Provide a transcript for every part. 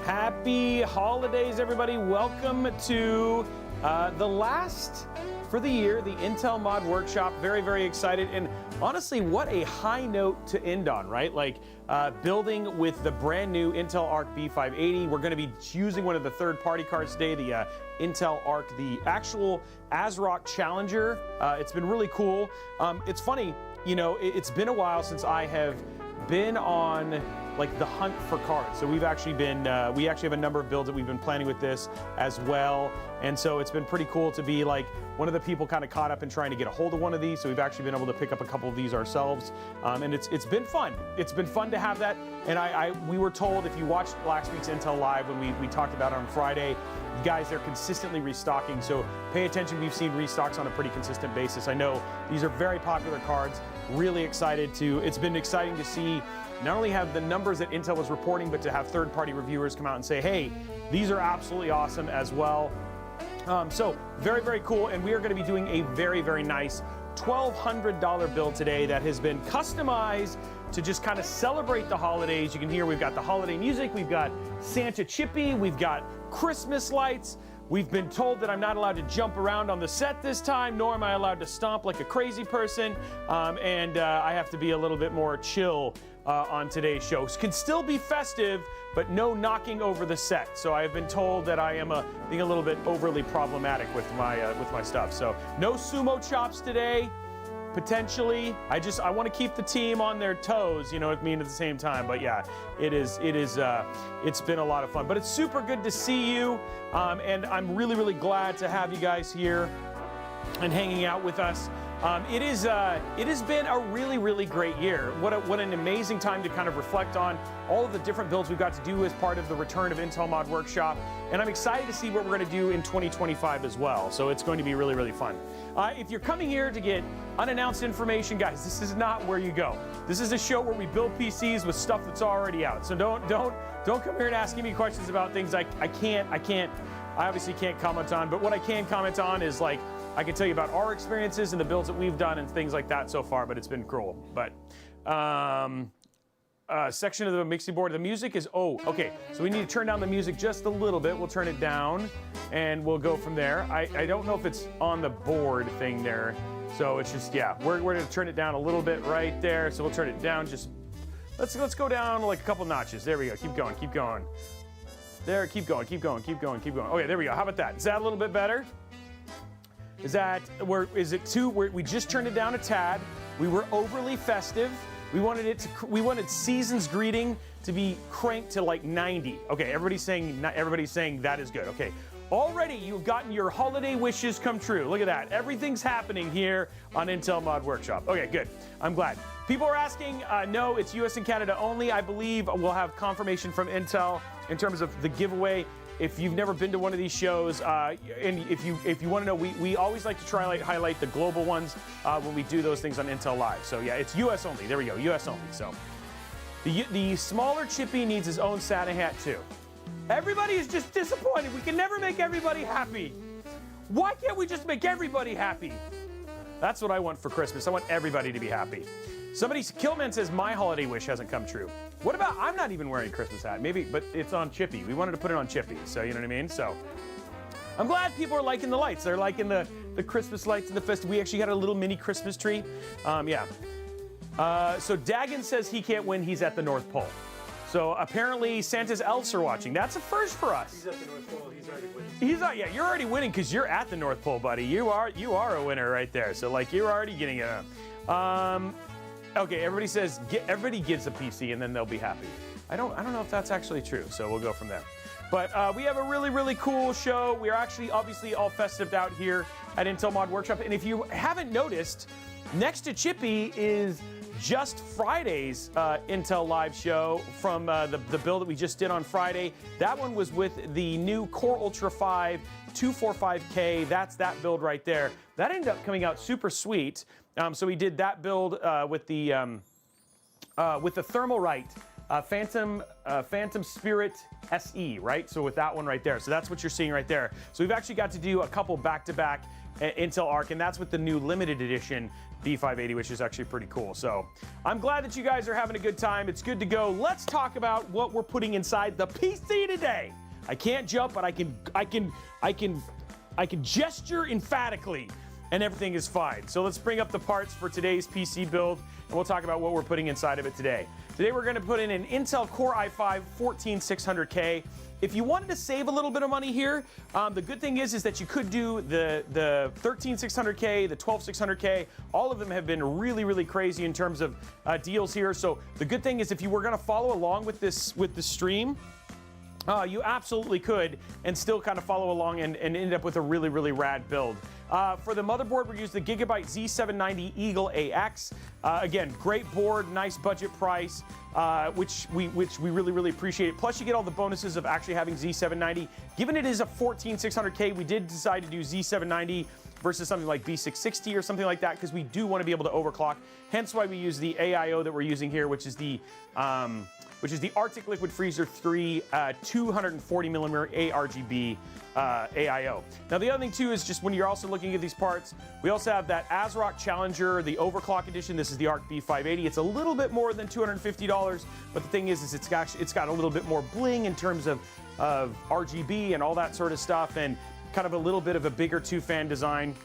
Happy holidays, everybody. Welcome to the last for the year, the Intel Mod Workshop. Very, very excited. And honestly, what a high note to end on, right? Like building with the brand new Intel Arc B580. We're going to be using one of the third-party cards today, the Intel Arc, the actual ASRock Challenger. It's been really cool. It's funny, you know, it's been a while since I have been on like the hunt for cards. So we've actually been, we actually have a number of builds that we've been planning with this as well. And so it's been pretty cool to be like one of the people kind of caught up in trying to get a hold of one of these. So we've actually been able to pick up a couple of these ourselves. And it's been fun. It's been fun to have that. And we were told, if you watched last week's Intel Live when we talked about it on Friday, guys, they're consistently restocking. So pay attention, we've seen restocks on a pretty consistent basis. I know these are very popular cards. Really excited to, it's been exciting to see not only have the numbers that Intel was reporting, but to have third-party reviewers come out and say, hey, these are absolutely awesome as well. So very, very cool. And we are going to be doing a very, very nice $1,200 build today that has been customized to just kind of celebrate the holidays. You can hear we've got the holiday music, we've got Santa Chippy, we've got Christmas lights. We've been told that I'm not allowed to jump around on the set this time, nor am I allowed to stomp like a crazy person. I have to be a little bit more chill on today's show. Can still be festive, but no knocking over the set. So I have been told that I am being a little bit overly problematic with my stuff. So no sumo chops today. Potentially, I want to keep the team on their toes, you know what I mean, at the same time. But yeah, it's been a lot of fun. But it's super good to see you, and I'm really, really glad to have you guys here and hanging out with us. It has been a really, really great year. What an amazing time to kind of reflect on all of the different builds we've got to do as part of the return of Intel Mod Workshop. And I'm excited to see what we're going to do in 2025 as well. So it's going to be really, really fun. If you're coming here to get unannounced information, guys, this is not where you go. This is a show where we build PCs with stuff that's already out. So don't come here and asking me questions about things I obviously can't comment on. But what I can comment on is, like, I can tell you about our experiences and the builds that we've done and things like that so far, but it's been cool. But section of the mixing board, the music is, oh, okay. So we need to turn down the music just a little bit. We'll turn it down and we'll go from there. I don't know if it's on the board thing there. So it's just, yeah, we're gonna turn it down a little bit right there. So we'll turn it down just, let's go down like a couple notches. There we go, keep going, keep going. There, keep going, keep going, keep going, keep going. Okay, there we go, how about that? Is that a little bit better? Is it we just turned it down a tad. We were overly festive. We wanted Season's Greeting to be cranked to like 90. Okay, everybody's saying that is good. Okay, already you've gotten your holiday wishes come true. Look at that. Everything's happening here on Intel Mod Workshop. Okay, good. I'm glad. People are asking, no, it's US and Canada only. I believe we'll have confirmation from Intel in terms of the giveaway. If you've never been to one of these shows, and if you want to know, we always like to highlight the global ones when we do those things on Intel Live. So yeah, it's US only. There we go, US only. So the smaller Chippy needs his own Santa hat too. Everybody is just disappointed. We can never make everybody happy. Why can't we just make everybody happy? That's what I want for Christmas. I want everybody to be happy. Killman says my holiday wish hasn't come true. What about, I'm not even wearing a Christmas hat, maybe, but it's on Chippy. We wanted to put it on Chippy, so you know what I mean? So I'm glad people are liking the lights. They're liking the Christmas lights and the fest. We actually had a little mini Christmas tree. Yeah. So Dagan says he can't win, he's at the North Pole. So apparently Santa's elves are watching. That's a first for us. He's at the North Pole, he's already winning. Yeah, you're already winning because you're at the North Pole, buddy. You are a winner right there. So like you're already getting it. Okay, everybody gives a PC and then they'll be happy. I don't know if that's actually true, so we'll go from there. But we have a really, really cool show. We are actually obviously all festive out here at Intel Mod Workshop. And if you haven't noticed, next to Chippy is just Friday's Intel Live show from the build that we just did on Friday. That one was with the new Core Ultra 5 245K. That's that build right there. That ended up coming out super sweet. So we did that build with the Thermalright Phantom Spirit SE, right? So with that one right there. So that's what you're seeing right there. So we've actually got to do a couple back-to-back Intel Arc, and that's with the new limited edition B580, which is actually pretty cool. So I'm glad that you guys are having a good time. It's good to go. Let's talk about what we're putting inside the PC today. I can't jump, but I can gesture emphatically, and everything is fine. So let's bring up the parts for today's PC build, and we'll talk about what we're putting inside of it today. Today we're going to put in an Intel Core i5 14600K. If you wanted to save a little bit of money here, the good thing is that you could do the 13600K, the 12600K. All of them have been really, really crazy in terms of deals here. So the good thing is if you were going to follow along with the stream, you absolutely could and still kind of follow along and end up with a really, really rad build. For the motherboard, we're using the Gigabyte Z790 Eagle AX. Again, great board, nice budget price, which we really, really appreciate. Plus, you get all the bonuses of actually having Z790. Given it is a 14600K, we did decide to do Z790 versus something like B660 or something like that because we do want to be able to overclock. Hence why we use the AIO that we're using here, which is the Arctic Liquid Freezer 3 240mm A-RGB AIO. Now the other thing too is just when you're also looking at these parts, we also have that ASRock Challenger, the overclock edition. This is the Arc B580. It's a little bit more than $250, but the thing is it's got a little bit more bling in terms of RGB and all that sort of stuff, and kind of a little bit of a bigger two-fan design.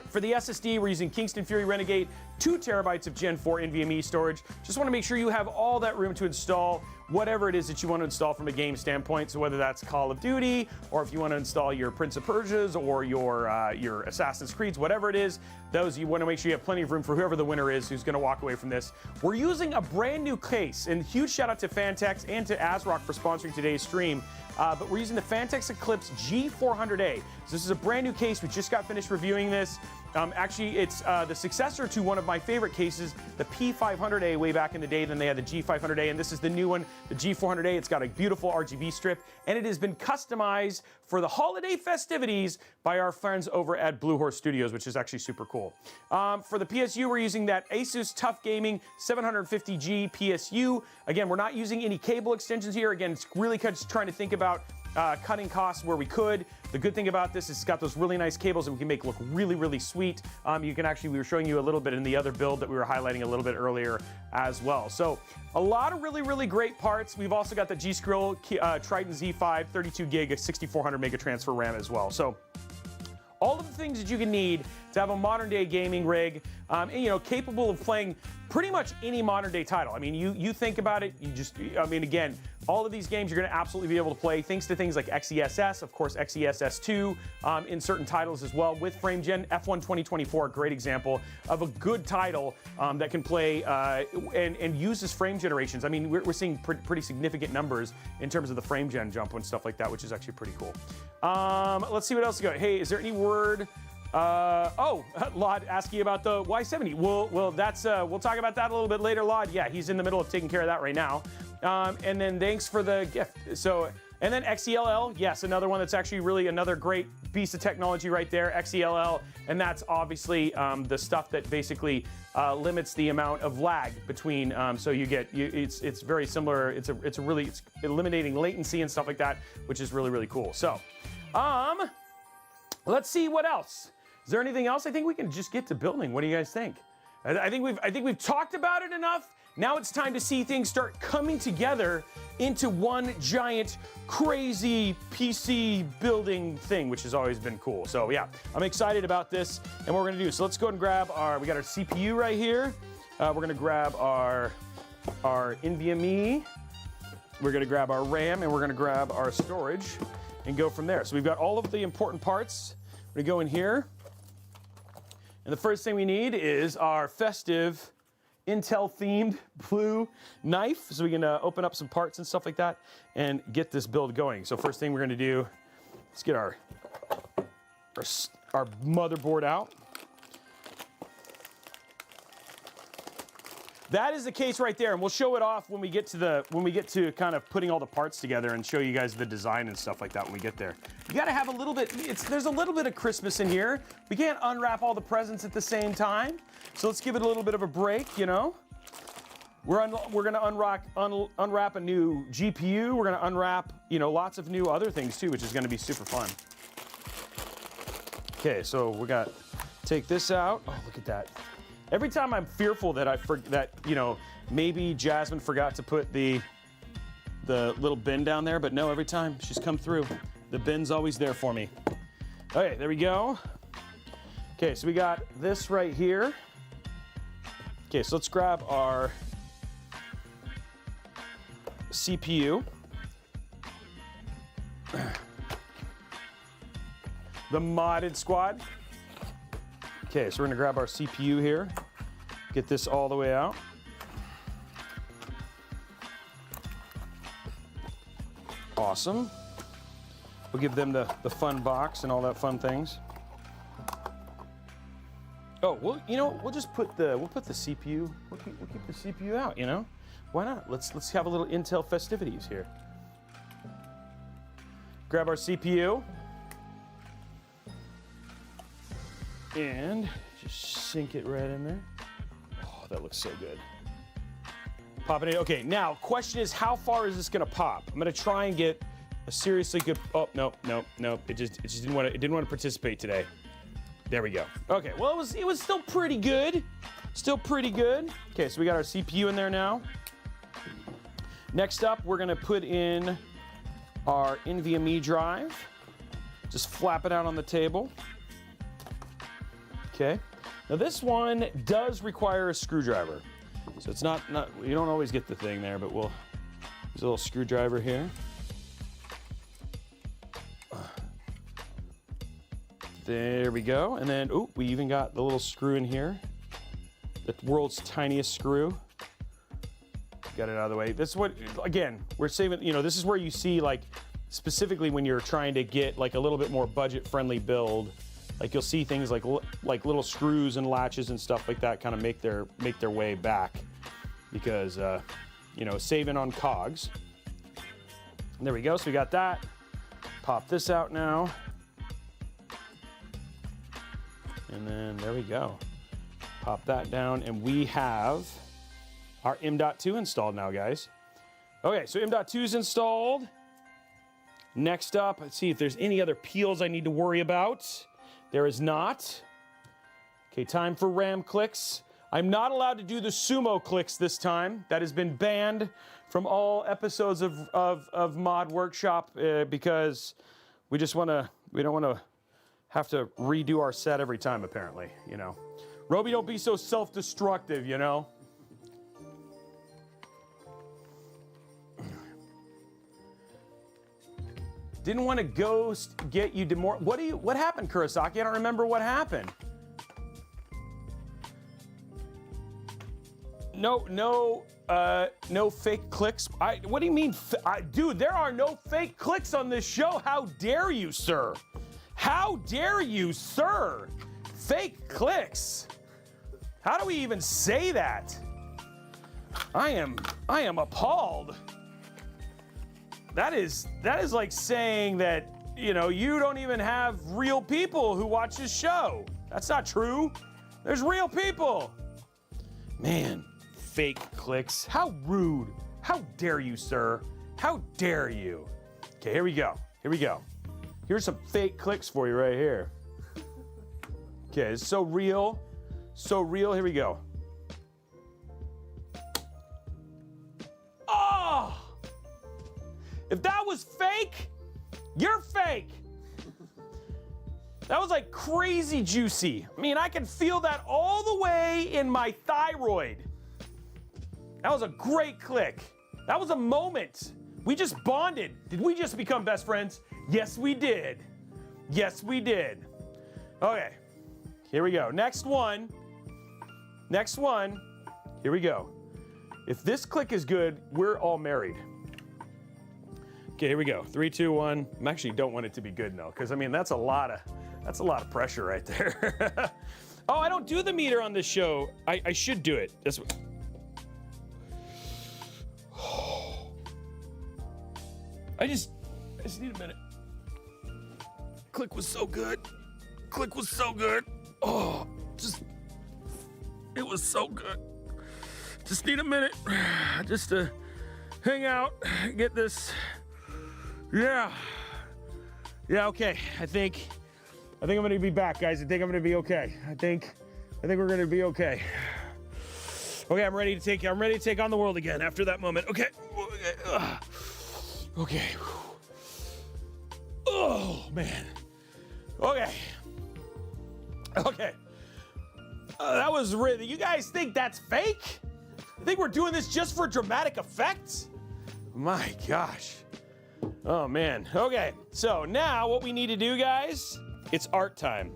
For the SSD, we're using Kingston Fury Renegade, 2 terabytes of Gen 4 NVMe storage. Just want to make sure you have all that room to install whatever it is that you want to install from a game standpoint. So whether that's Call of Duty, or if you want to install your Prince of Persia's or your Assassin's Creed's, whatever it is, those you want to make sure you have plenty of room for whoever the winner is who's going to walk away from this. We're using a brand new case, and huge shout out to Phanteks and to ASRock for sponsoring today's stream. But we're using the Phanteks Eclipse G400a. So this is a brand new case. We just got finished reviewing this. Actually, it's the successor to one of my favorite cases, the P500a way back in the day. Then they had the G500a, and this is the new one, the G400a. It's got a beautiful RGB strip, and it has been customized for the holiday festivities by our friends over at Blue Horse Studios, which is actually super cool. For the PSU, we're using that ASUS TUF Gaming 750G PSU. Again, we're not using any cable extensions here. Again, it's really just trying to think about cutting costs where we could. The good thing about this is it's got those really nice cables that we can make look really, really sweet. You can actually, we were showing you a little bit in the other build that we were highlighting a little bit earlier as well. So a lot of really, really great parts. We've also got the G.Skill Trident Z5, 32 gig, 6400 mega transfer RAM as well. So all of the things that you can need to have a modern day gaming rig, and, you know, capable of playing pretty much any modern day title. I mean, you think about it, again, all of these games you're going to absolutely be able to play thanks to things like XeSS, of course, XeSS2 in certain titles as well with FrameGen. F1 2024, a great example of a good title that can play and uses frame generations. I mean, we're seeing pretty significant numbers in terms of the FrameGen jump and stuff like that, which is actually pretty cool. Let's see what else we got. Hey, is there any word? Lod asking about the Y70. Well, that's we'll talk about that a little bit later, Lod. Yeah, he's in the middle of taking care of that right now. And then thanks for the gift. So, and then XeLL, yes, another one that's actually really another great piece of technology right there, XeLL, and that's obviously the stuff that basically limits the amount of lag between. So you get it's very similar. It's eliminating latency and stuff like that, which is really, really cool. So, let's see what else. Is there anything else? I think we can just get to building. What do you guys think? I think we've talked about it enough. Now it's time to see things start coming together into one giant, crazy PC building thing, which has always been cool. So yeah, I'm excited about this and what we're gonna do. So let's go ahead and grab we got our CPU right here. We're gonna grab our NVMe. We're gonna grab our RAM, and we're gonna grab our storage and go from there. So we've got all of the important parts. We're gonna go in here. And the first thing we need is our festive Intel-themed blue knife, so we can open up some parts and stuff like that and get this build going. So first thing we're going to do, let's get our motherboard out. That is the case right there, and we'll show it off when we get to kind of putting all the parts together and show you guys the design and stuff like that when we get there. You got to have a little bit. There's a little bit of Christmas in here. We can't unwrap all the presents at the same time, so let's give it a little bit of a break. You know, we're gonna unwrap a new GPU. We're gonna unwrap lots of new other things too, which is gonna be super fun. Okay, so we got take this out. Oh, look at that. Every time I'm fearful that you know, maybe Jasmine forgot to put the little bin down there, but no, every time she's come through. The bin's always there for me. Okay, there we go. Okay, so we got this right here. Okay, so let's grab our CPU. The modded squad. Okay, so we're gonna grab our CPU here. Get this all the way out. Awesome. We'll give them the fun box and all that fun things. Oh, well, you know, we'll just put the CPU. We'll keep the CPU out. You know, why not? Let's have a little Intel festivities here. Grab our CPU and just sink it right in there. Oh, that looks so good. Pop it in. Okay, now question is, how far is this gonna pop? I'm gonna try and get a seriously good. Oh, nope. It just didn't want to participate today. There we go. Okay, well it was still pretty good. Still pretty good. Okay, so we got our CPU in there now. Next up, we're gonna put in our NVMe drive. Just flap it out on the table. Okay. Now this one does require a screwdriver. So it's not you don't always get the thing there, but we'll use a little screwdriver here. There we go. And then, ooh, we even got the little screw in here. The world's tiniest screw. Got it out of the way. This is what, again, we're saving, you know, this is where you see, like, specifically when you're trying to get, like, a little bit more budget-friendly build. Like, you'll see things like little screws and latches and stuff like that kind of make their way back. Because, you know, saving on cogs. And there we go. So we got that. Pop this out now. And then there we go. Pop that down, and we have our M.2 installed now, guys. Okay, so M.2 is installed. Next up, let's see if there's any other peels I need to worry about. There is not. Okay, time for RAM clicks. I'm not allowed to do the sumo clicks this time. That has been banned from all episodes of Mod Workshop because we don't want to have to redo our set every time, apparently, you know. Roby, don't be so self-destructive, you know. Didn't want to ghost get you what happened, Kurosaki? I don't remember what happened. No fake clicks. What do you mean? Dude, there are no fake clicks on this show. How dare you, sir? How dare you, sir? Fake clicks. How do we even say that? I am appalled. That is like saying that, you know, you don't even have real people who watch this show. That's not true. There's real people. Man, fake clicks. How rude. How dare you, sir? How dare you? Okay, here we go. Here we go. Here's some fake clicks for you right here. Okay, it's so real. So real. Here we go. Oh! If that was fake, you're fake. That was like crazy juicy. I mean, I can feel that all the way in my thyroid. That was a great click. That was a moment. We just bonded. Did we just become best friends? Yes, we did. Yes, we did. Okay, here we go. Next one. Next one. Here we go. If this click is good, we're all married. Okay, here we go. 3, 2, 1. I actually don't want it to be good though, because I mean that's a lot of pressure right there. Oh, I don't do the meter on this show. I should do it. That's what. I just need a minute. Click was so good. Click was so good. Oh, it was so good. Just need a minute just to hang out, get this. Yeah, okay. I think I'm gonna be back, guys. I think I'm gonna be okay. I think I think we're gonna be okay. Okay, I'm ready to take on the world again after that moment. Okay. Okay. Oh, man. Okay. Okay. That was really, you guys think that's fake? You think we're doing this just for dramatic effects? My gosh. Oh, man. Okay, so now what we need to do, guys, it's art time.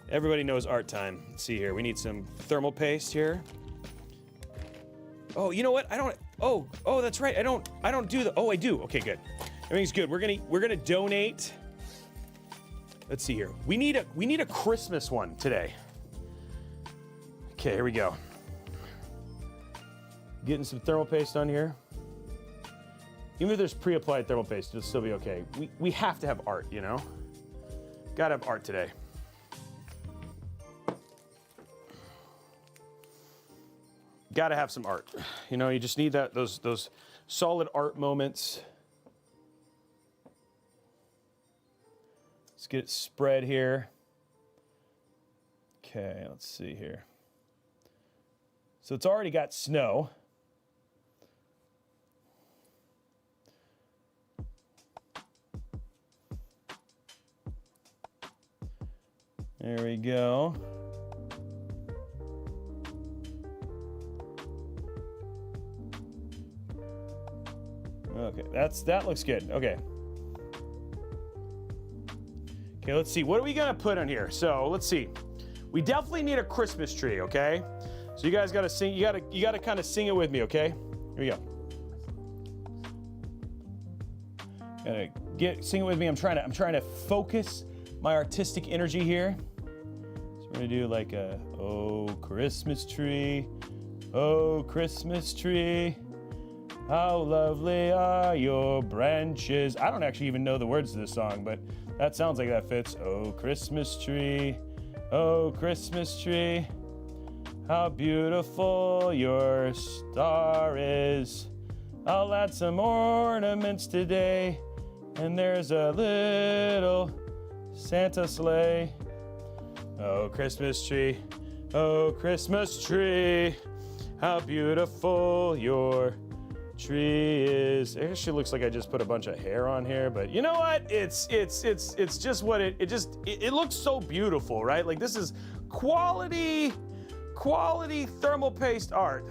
Everybody knows art time. Let's see here. We need some thermal paste here. Oh, you know what? I don't. Oh, that's right. I don't do the. Oh, I do. Okay, good. Everything's good. We're gonna donate. Let's see here. We need a Christmas one today. Okay, here we go. Getting some thermal paste on here. Even if there's pre-applied thermal paste, it'll still be okay. We have to have art, you know? Gotta have art today. Gotta have some art. You know, you just need those solid art moments. Let's get it spread here. Okay, let's see here. So it's already got snow. There we go. Okay, that looks good. Okay. Okay, let's see. What are we gonna put on here? So let's see. We definitely need a Christmas tree, okay? So you guys gotta sing, you gotta kind of sing it with me, okay? Here we go. Sing it with me. I'm trying to focus my artistic energy here. So we're gonna do like a, oh, Christmas tree, oh, Christmas tree, how lovely are your branches. I don't actually even know the words to this song, but that sounds like that fits. Oh, Christmas tree, oh, Christmas tree, how beautiful your star is. I'll add some ornaments today, and there's a little Santa sleigh. Oh, Christmas tree, oh, Christmas tree, how beautiful your tree is. It actually looks like I just put a bunch of hair on here, but you know what? It's just what it looks so beautiful, right? Like this is quality thermal paste art.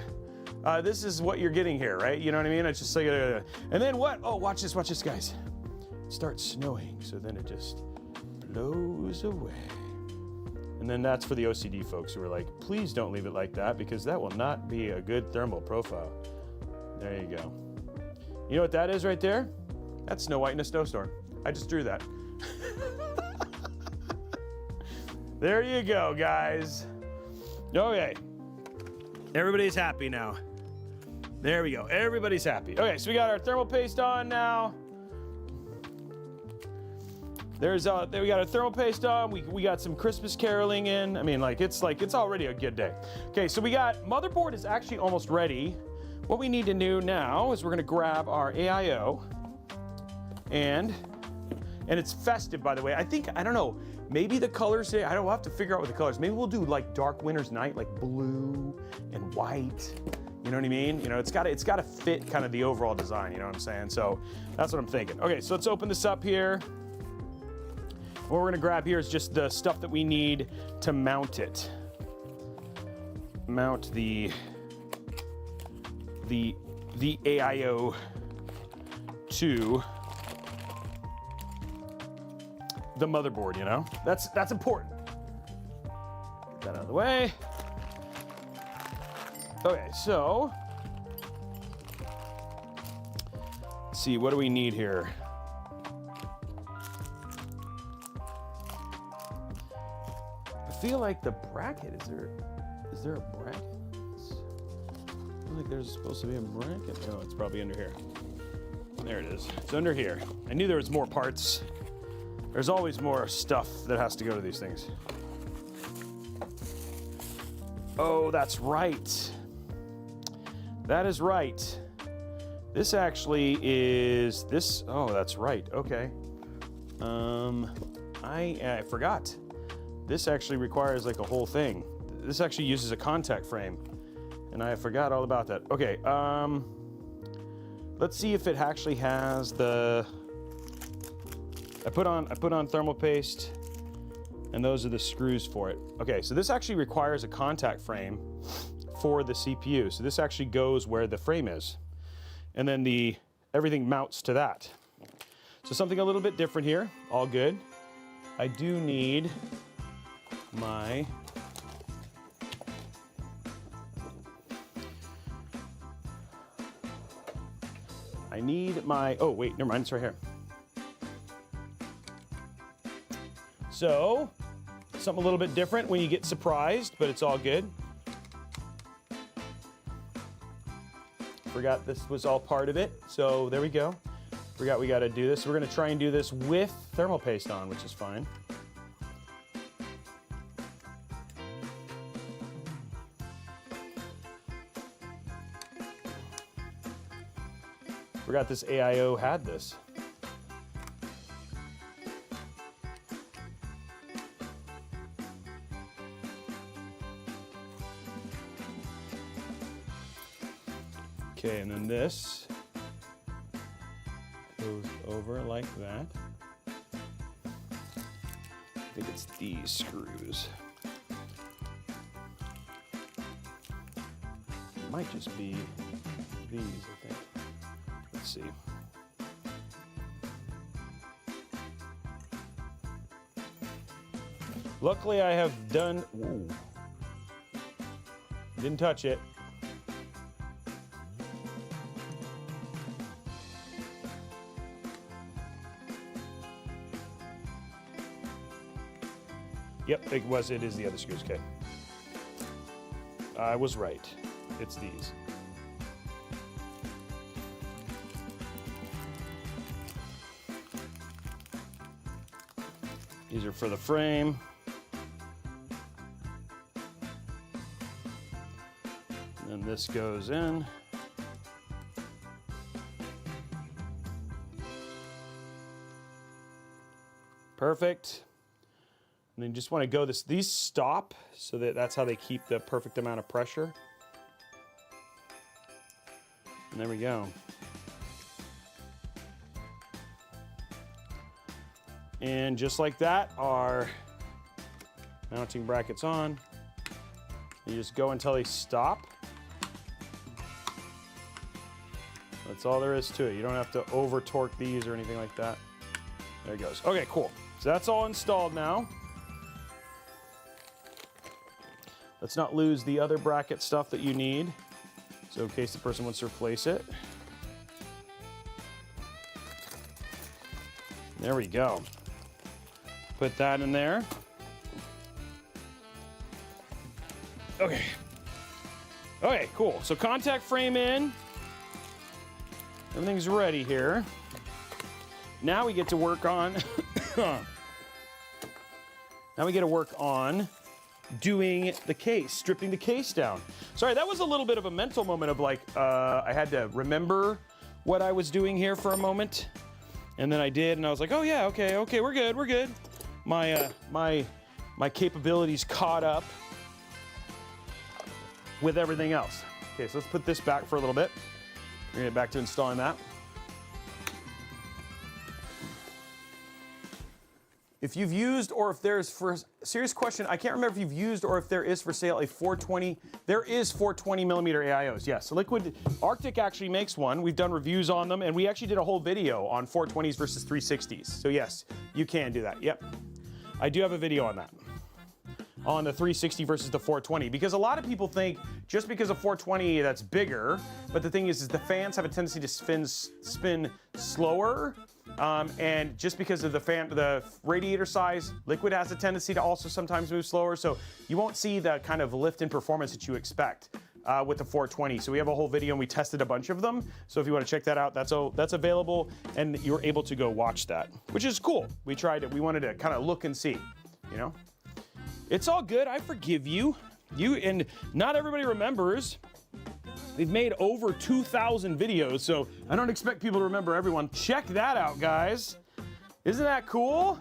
This is what you're getting here, right? You know what I mean? It's just like and then what? Oh, watch this, guys. It starts snowing, so then it just blows away. And then that's for the OCD folks who are like, please don't leave it like that because that will not be a good thermal profile. There you go. You know what that is right there? That's Snow White in a snowstorm. I just drew that. There you go, guys. Okay. Everybody's happy now. There we go. Everybody's happy. Okay, so we got our thermal paste on now. There we got our thermal paste on. We got some Christmas caroling in. I mean, it's already a good day. Okay, so we got Motherboard is actually almost ready. What we need to do now is we're gonna grab our AIO, and it's festive, by the way. I don't know, maybe the colors today, we'll have to figure out what the colors. Maybe we'll do like Dark Winter's Night, like blue and white. You know what I mean? You know, it's gotta fit kind of the overall design, you know what I'm saying? So that's what I'm thinking. Okay, so let's open this up here. What we're gonna grab here is just the stuff that we need to mount it. Mount the AIO to the motherboard, you know? That's important. Get that out of the way. Okay, so let's see, what do we need here? I feel like the bracket, is there a bracket? I feel like there's supposed to be a bracket. Oh, it's probably under here. There it is. It's under here. I knew there was more parts. There's always more stuff that has to go to these things. Oh, that's right. That is right. This actually is this. Oh, that's right. Okay. I forgot. This actually requires like a whole thing. this actually uses a contact frame, and I forgot all about that. Okay, let's see if it actually has the. I put on thermal paste, and those are the screws for it. Okay, so this actually requires a contact frame for the CPU. So this actually goes where the frame is, and then everything mounts to that. So something a little bit different here. All good. I do need my oh wait, never mind, it's right here. So, something a little bit different when you get surprised, but it's all good. Forgot this was all part of it, so there we go. Forgot we gotta do this. We're gonna try and do this with thermal paste on, which is fine. Forgot this AIO had this. Okay, and then this goes over like that. I think it's these screws. It might just be these, I think. Let's see. Luckily, I have done. Ooh, didn't touch it. Yep, it is the other screws, okay. I was right. It's these. These are for the frame. And this goes in. Perfect. And then you just want to go these stop so that's how they keep the perfect amount of pressure. And there we go. And just like that, our mounting brackets on. You just go until they stop. That's all there is to it. You don't have to over torque these or anything like that. There it goes. Okay, cool. So that's all installed now. Let's not lose the other bracket stuff that you need. So in case the person wants to replace it. There we go. Put that in there. Okay. Okay, cool. So contact frame in. Everything's ready here. Now we get to work on doing the case, stripping the case down. Sorry, that was a little bit of a mental moment of like, I had to remember what I was doing here for a moment. And then I did, and I was like, oh yeah, okay, we're good. My capabilities caught up with everything else. Okay, so let's put this back for a little bit. We're gonna get back to installing that. If you've used, or if there's, for a serious question, I can't remember if you've used or if there is for sale a 420, there is 420 millimeter AIOs, yes. So Arctic actually makes one. We've done reviews on them, and we actually did a whole video on 420s versus 360s. So yes, you can do that, yep. I do have a video on that, on the 360 versus the 420, because a lot of people think just because of 420 that's bigger, but the thing is the fans have a tendency to spin slower, and just because of the radiator size, liquid has a tendency to also sometimes move slower, so you won't see the kind of lift in performance that you expect with the 420. So we have a whole video and we tested a bunch of them, so if you want to check that out, that's available, and you're able to go watch that, which is cool. We tried it, we wanted to kind of look and see, you know? It's all good, I forgive you. And not everybody remembers. They've made over 2,000 videos, so I don't expect people to remember everyone. Check that out, guys. Isn't that cool?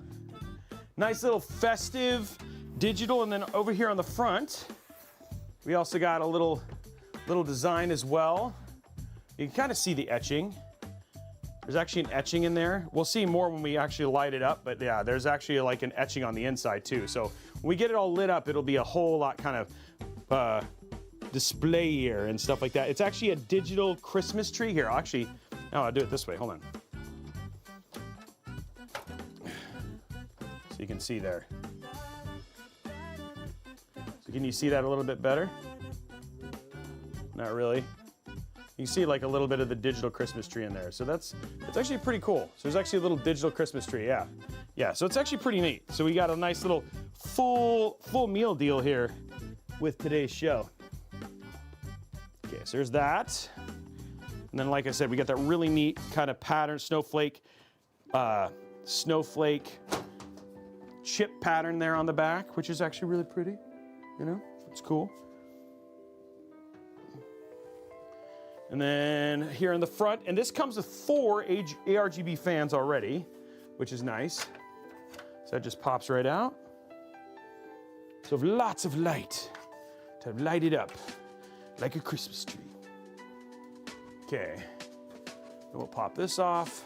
Nice little festive digital, and then over here on the front, We also got a little design as well. You can kind of see the etching. There's actually an etching in there. We'll see more when we actually light it up, but yeah, there's actually like an etching on the inside too. So when we get it all lit up, it'll be a whole lot kind of display here and stuff like that. It's actually a digital Christmas tree here. I'll do it this way, hold on. So you can see there. So can you see that a little bit better? Not really. You can see like a little bit of the digital Christmas tree in there. So it's actually pretty cool. So there's actually a little digital Christmas tree, yeah. Yeah, so it's actually pretty neat. So we got a nice little full meal deal here with today's show. Okay, so there's that. And then like I said, we got that really neat kind of pattern, snowflake chip pattern there on the back, which is actually really pretty, you know, it's cool. And then here in the front, and this comes with 4 A-RGB fans already, which is nice. So that just pops right out. So lots of light to light it up like a Christmas tree. Okay, then we'll pop this off.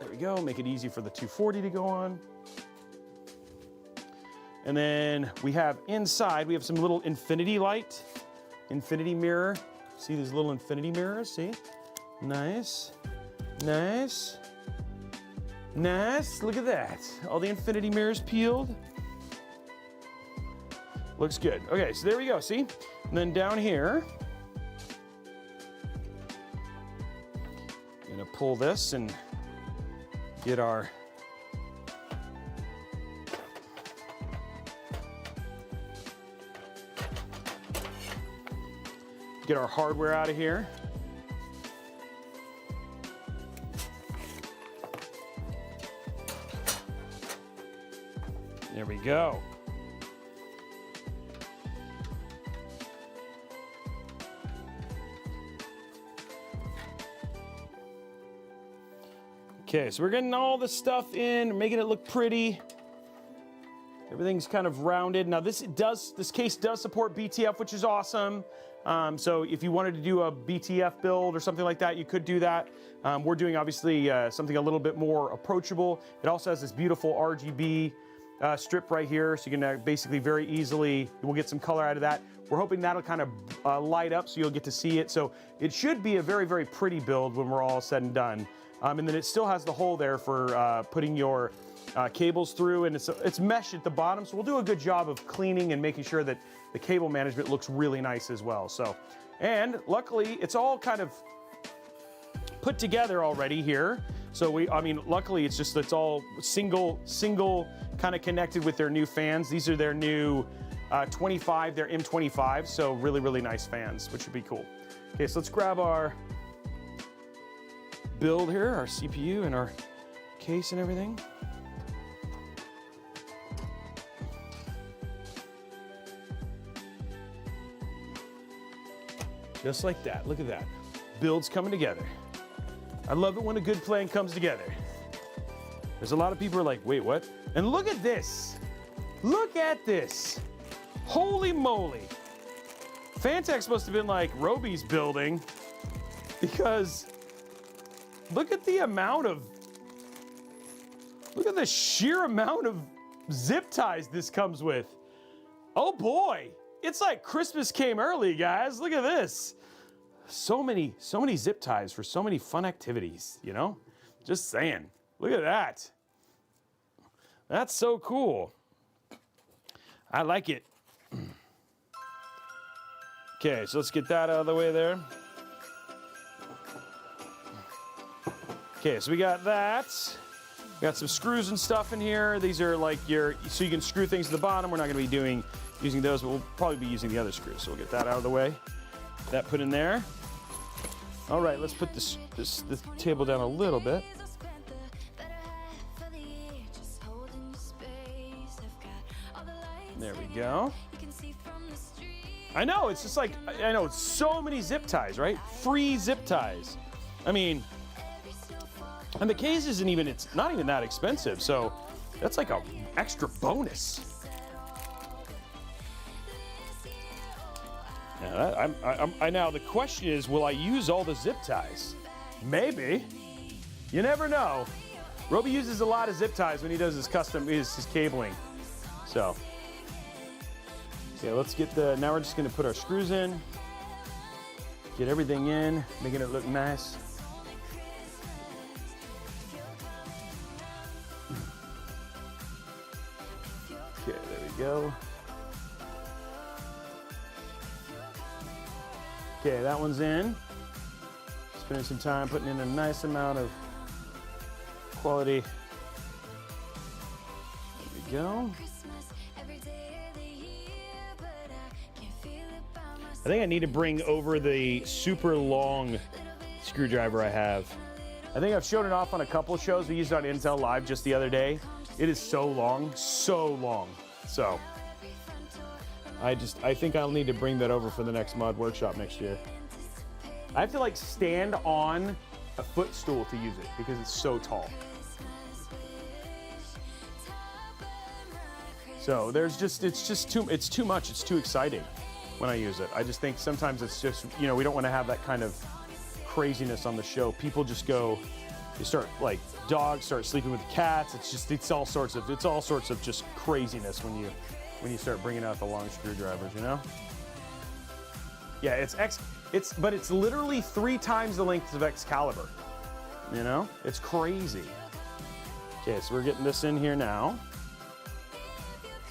There we go, make it easy for the 240 to go on. And then we have inside, we have some little infinity mirror. See these little infinity mirrors, see? Nice, nice, nice, look at that. All the infinity mirrors peeled. Looks good. Okay, so there we go, see? And then down here, I'm gonna pull this and get our hardware out of here. There we go. Okay, so we're getting all the stuff in, making it look pretty. Everything's kind of rounded. Now this case does support BTF, which is awesome. So if you wanted to do a BTF build or something like that, you could do that. We're doing obviously something a little bit more approachable. It also has this beautiful RGB strip right here, so you can basically very easily, we'll get some color out of that. We're hoping that'll kind of light up so you'll get to see it. So it should be a very, very pretty build when we're all said and done. And then it still has the hole there for putting your cables through, and it's mesh at the bottom, so we'll do a good job of cleaning and making sure that the cable management looks really nice as well. So, and luckily it's all kind of put together already here. So luckily it's all single kind of connected with their new fans. These are their new 25, their M25, so really, really nice fans, which would be cool. Okay, so let's grab our build here, our CPU and our case and everything. Just like that, look at that. Builds coming together. I love it when a good plan comes together. There's a lot of people who are like, wait, what? And look at this. Look at this. Holy moly. Phanteks must have been like Roby's building, because look at the sheer amount of zip ties this comes with. Oh boy. It's like Christmas came early, guys. Look at this. So many zip ties for so many fun activities, you know? Just saying. Look at that. That's so cool. I like it. Okay, so let's get that out of the way there. Okay, so we got that. We got some screws and stuff in here. These are like so you can screw things to the bottom. We're not gonna be using those, but we'll probably be using the other screws. So we'll get that out of the way. That put in there. All right, let's put this table down a little bit. There we go. I know, it's just like, I know, it's so many zip ties, right? Free zip ties. I mean, and the case it's not even that expensive, so that's like an extra bonus. Now the question is, will I use all the zip ties? Maybe. You never know. Roby uses a lot of zip ties when he does his his cabling. So, yeah, let's get now we're just gonna put our screws in, get everything in, making it look nice. Okay, there we go. Okay, that one's in. Spending some time putting in a nice amount of quality. There we go. I think I need to bring over the super long screwdriver I have. I think I've shown it off on a couple of shows. We used it on Intel Live just the other day. It is so long, so long. So I think I'll need to bring that over for the next mod workshop next year. I have to like stand on a footstool to use it because it's so tall. So it's too much. It's too exciting when I use it. I just think sometimes it's just, we don't want to have that kind of craziness on the show. People just go, they start like dogs start sleeping with cats. It's all sorts of just craziness when you start bringing out the long screwdrivers, Yeah, but it's literally 3 times the length of Excalibur. It's crazy. Okay, so we're getting this in here now.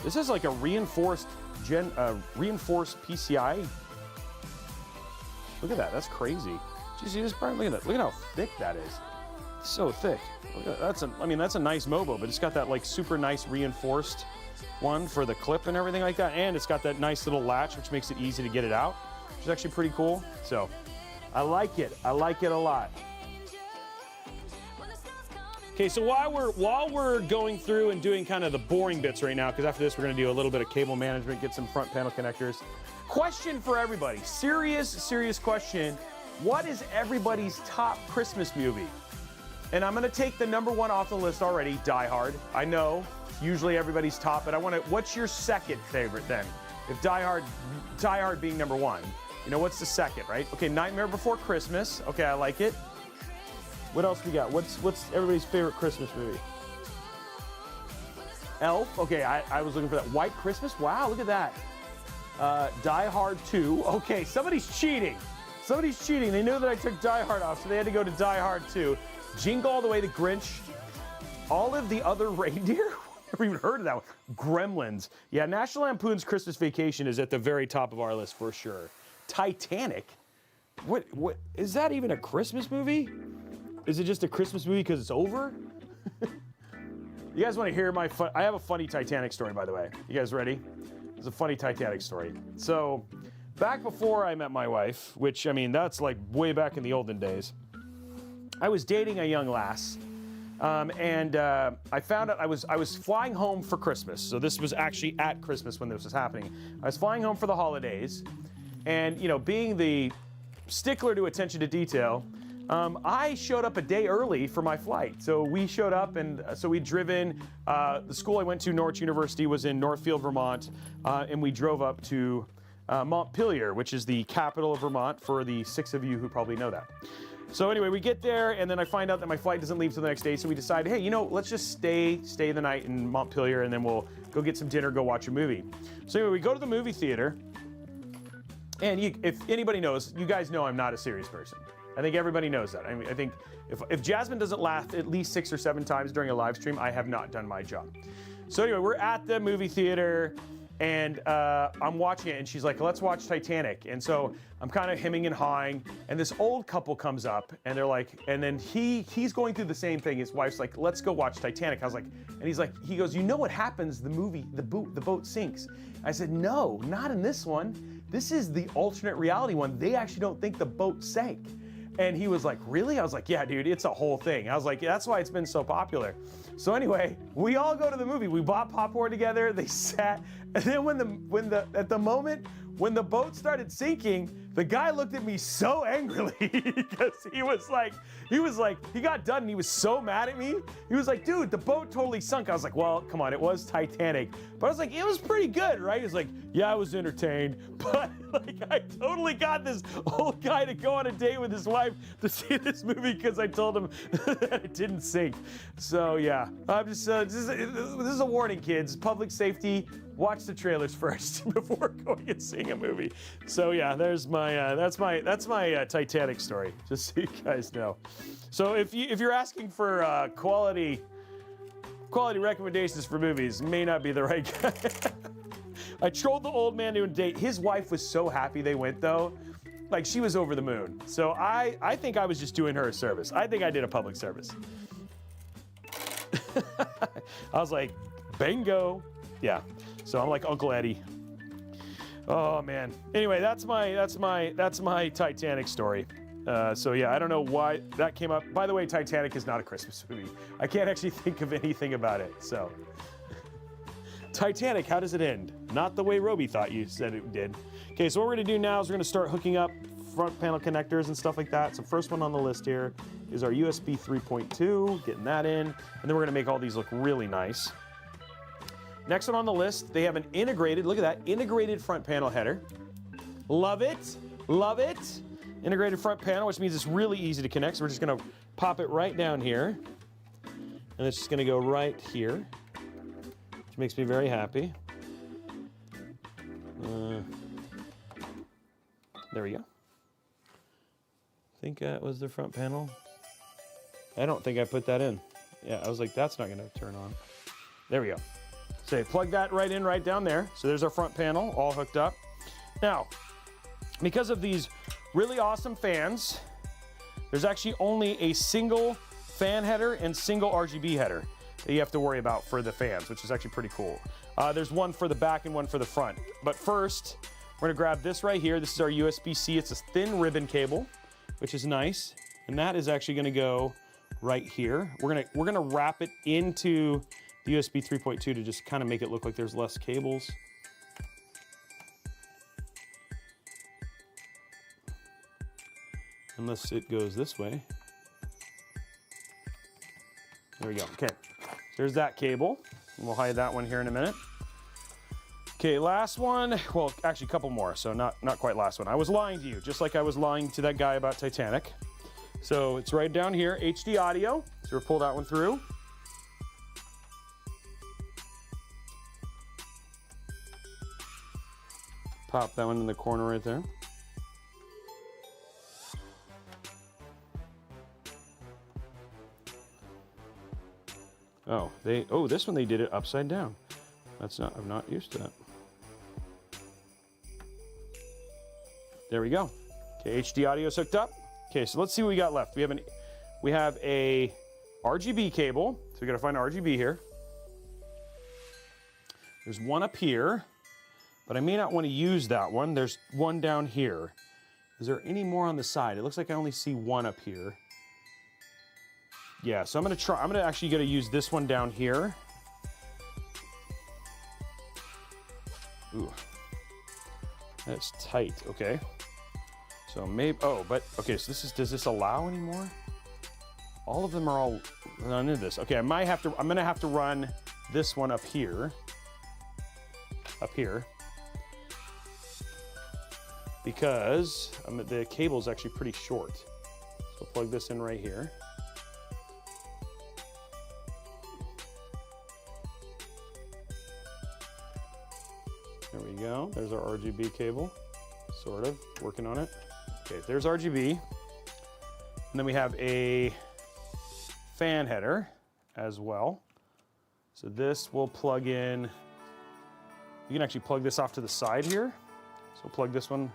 This is like a reinforced PCI. Look at that, that's crazy. Did you see this, Brian? Look at that. Look at how thick that is. It's so thick. Look at that. That's a nice Mobo, but it's got that like super nice reinforced one for the clip and everything like that, and it's got that nice little latch which makes it easy to get it out, which is actually pretty cool. So I like it a lot. Okay, so while we're going through and doing kind of the boring bits right now, because after this we're going to do a little bit of cable management, get some front panel connectors. Question for everybody, serious question. What is everybody's top Christmas movie? And I'm going to take the #1 off the list already, Die Hard. I know usually everybody's top, but what's your second favorite then? If Die Hard being #1, what's the second, right? Okay, Nightmare Before Christmas. Okay, I like it. What else we got? What's everybody's favorite Christmas movie? Elf. Okay, I was looking for that. White Christmas. Wow, look at that. Die Hard 2. Okay, somebody's cheating. They knew that I took Die Hard off, so they had to go to Die Hard 2. Jingle All the Way, The Grinch. All of the Other Reindeer. Never even heard of that one. Gremlins. Yeah, National Lampoon's Christmas Vacation is at the very top of our list for sure. Titanic. What is that even a Christmas movie? Is it just a Christmas movie because it's over? You guys want to hear I have a funny Titanic story, by the way. You guys ready? It's a funny Titanic story. So, back before I met my wife, which, that's like way back in the olden days, I was dating a young lass. I found out I was flying home for Christmas. So this was actually at Christmas when this was happening. I was flying home for the holidays, and being the stickler to attention to detail, I showed up a day early for my flight. So we showed up, and so we'd driven. The school I went to, Norwich University, was in Northfield, Vermont, and we drove up to Montpelier, which is the capital of Vermont, for the 6 of you who probably know that. So anyway, we get there, and then I find out that my flight doesn't leave till the next day, so we decided, hey, let's just stay the night in Montpelier, and then we'll go get some dinner, go watch a movie. So anyway, we go to the movie theater, and if anybody knows, you guys know I'm not a serious person. I think everybody knows that. I think if Jasmine doesn't laugh at least 6 or 7 times during a live stream, I have not done my job. So anyway, we're at the movie theater, and I'm watching it, and she's like, let's watch Titanic. And so I'm kind of hemming and hawing, and this old couple comes up, and they're like, and then he's going through the same thing. His wife's like, let's go watch Titanic. I was like, and he goes, you know what happens? The boat sinks. I said, no, not in this one. This is the alternate reality one. They actually don't think the boat sank. And he was like, really? I was like, yeah, dude, it's a whole thing. I was like, that's why it's been so popular. So anyway, we all go to the movie. We bought popcorn together. They sat, and then at the moment when the boat started sinking, the guy looked at me so angrily because he got done and he was so mad at me. He was like, dude, the boat totally sunk. I was like, well, come on, it was Titanic. But I was like, it was pretty good, right? He's like, yeah, I was entertained. But like, I totally got this old guy to go on a date with his wife to see this movie because I told him that it didn't sink. So yeah, I'm just, this is a warning, kids. Public safety, watch the trailers first before going and seeing a movie. So yeah, there's my that's my Titanic story, just so you guys know. So if you're asking for quality recommendations for movies, may not be the right guy. I trolled the old man to a date. His wife was so happy they went though. Like, she was over the moon. So I think I was just doing her a service. I think I did a public service. I was like, bingo. Yeah. So I'm like Uncle Eddie. Oh man. Anyway, that's my Titanic story. So yeah, I don't know why that came up. By the way, Titanic is not a Christmas movie. I can't actually think of anything about it. So Titanic, how does it end? Not the way Roby thought you said it did. Okay, so what we're gonna do now is we're gonna start hooking up front panel connectors and stuff like that. So first one on the list here is our USB 3.2, getting that in, and then we're gonna make all these look really nice. Next one on the list, they have an integrated, look at that, integrated front panel header. Love it, love it. Integrated front panel, which means it's really easy to connect. So we're just gonna pop it right down here. And it's just gonna go right here, which makes me very happy. There we go. I think that was the front panel. I don't think I put that in. Yeah, I was like, that's not gonna turn on. There we go. So plug that right in, right down there. So there's our front panel all hooked up. Now, because of these really awesome fans, there's actually only a single fan header and single RGB header that you have to worry about for the fans, which is actually pretty cool. There's one for the back and one for the front. But first, we're gonna grab this right here. This is our USB-C. It's a thin ribbon cable, which is nice. And that is actually gonna go right here. We're gonna wrap it into the USB 3.2 to just kind of make it look like there's less cables. Unless it goes this way. There we go, okay. There's that cable. We'll hide that one here in a minute. Okay, last one. Well, actually a couple more, so not quite last one. I was lying to you, just like I was lying to that guy about Titanic. So it's right down here, HD audio. So we'll pull that one through. Pop that one in the corner right there. Oh, this one they did it upside down. I'm not used to that. There we go. Okay, HD audio is hooked up. Okay, so let's see what we got left. We have a RGB cable. So we gotta find RGB here. There's one up here, but I may not want to use that one. There's one down here. Is there any more on the side? It looks like I only see one up here. Yeah, so I'm gonna actually use this one down here. Ooh, that's tight, okay. So maybe, okay, so does this allow anymore? All of them are all none of this. Okay, I'm gonna have to run this one up here. Because the cable is actually pretty short. So plug this in right here. There we go, there's our RGB cable, sort of, working on it. Okay, there's RGB. And then we have a fan header as well. So this will plug in, you can actually plug this off to the side here. So plug this one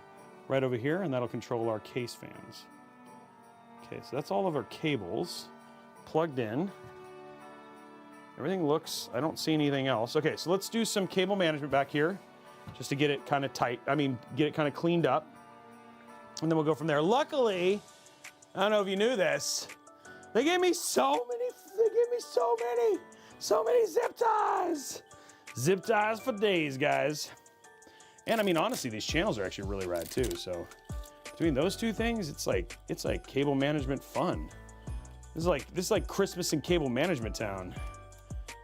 right over here and that'll control our case fans. Okay, so that's all of our cables plugged in. Everything looks, I don't see anything else. Okay, so let's do some cable management back here just to get it kind of tight. Get it kind of cleaned up. And then we'll go from there. Luckily, I don't know if you knew this, they gave me so many zip ties. Zip ties for days, guys. And I mean, honestly, these channels are actually really rad too. So between those two things, it's like cable management fun. This is like Christmas in cable management town.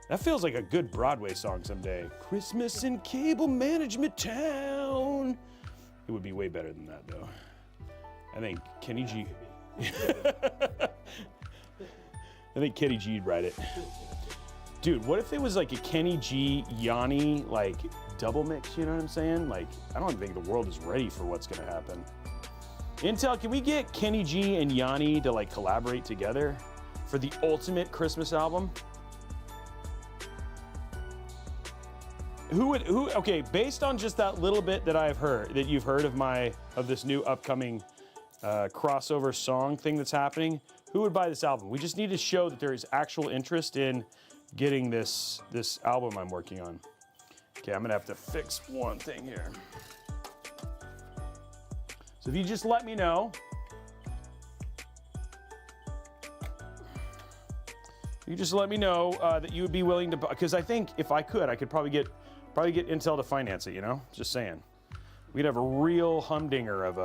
That feels like a good Broadway song someday. Christmas in cable management town. It would be way better than that though. I think Kenny G. I think Kenny G'd write it. Dude, what if it was like a Kenny G, Yanni, like double mix, you know what I'm saying? Like, I don't think the world is ready for what's gonna happen. Intel, can we get Kenny G and Yanni to like collaborate together for the ultimate Christmas album? Okay, based on just that little bit that I've heard, that you've heard of this new upcoming crossover song thing that's happening, who would buy this album? We just need to show that there is actual interest in getting this album I'm working on. Okay, I'm gonna have to fix one thing here. So if you just let me know. You just let me know that you would be willing to, because I think if I could probably get Intel to finance it, you know? Just saying. We'd have a real humdinger of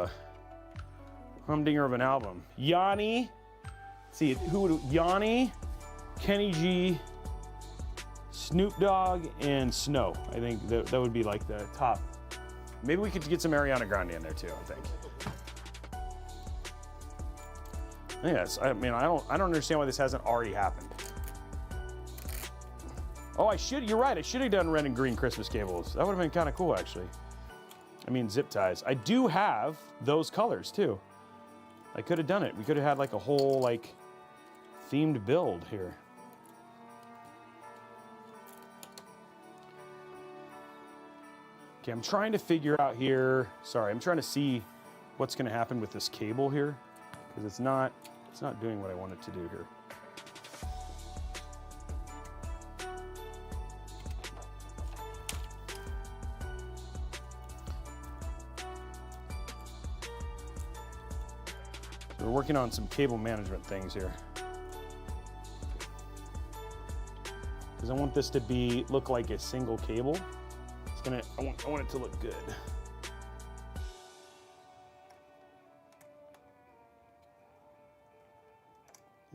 an album. Yanni, see, Yanni, Kenny G, Snoop Dogg, and Snow. I think that would be like the top. Maybe we could get some Ariana Grande in there too, I think. Yes, I mean, I don't understand why this hasn't already happened. Oh, you're right, I should have done red and green Christmas cables. That would have been kind of cool, actually. I mean, zip ties. I do have those colors, too. I could have done it. We could have had, like, a whole, like, themed build here. Okay, I'm trying to figure out here. Sorry, I'm trying to see what's going to happen with this cable here, because it's not doing what I want it to do here. We're working on some cable management things here. Because I want this to look like a single cable. I want it to look good.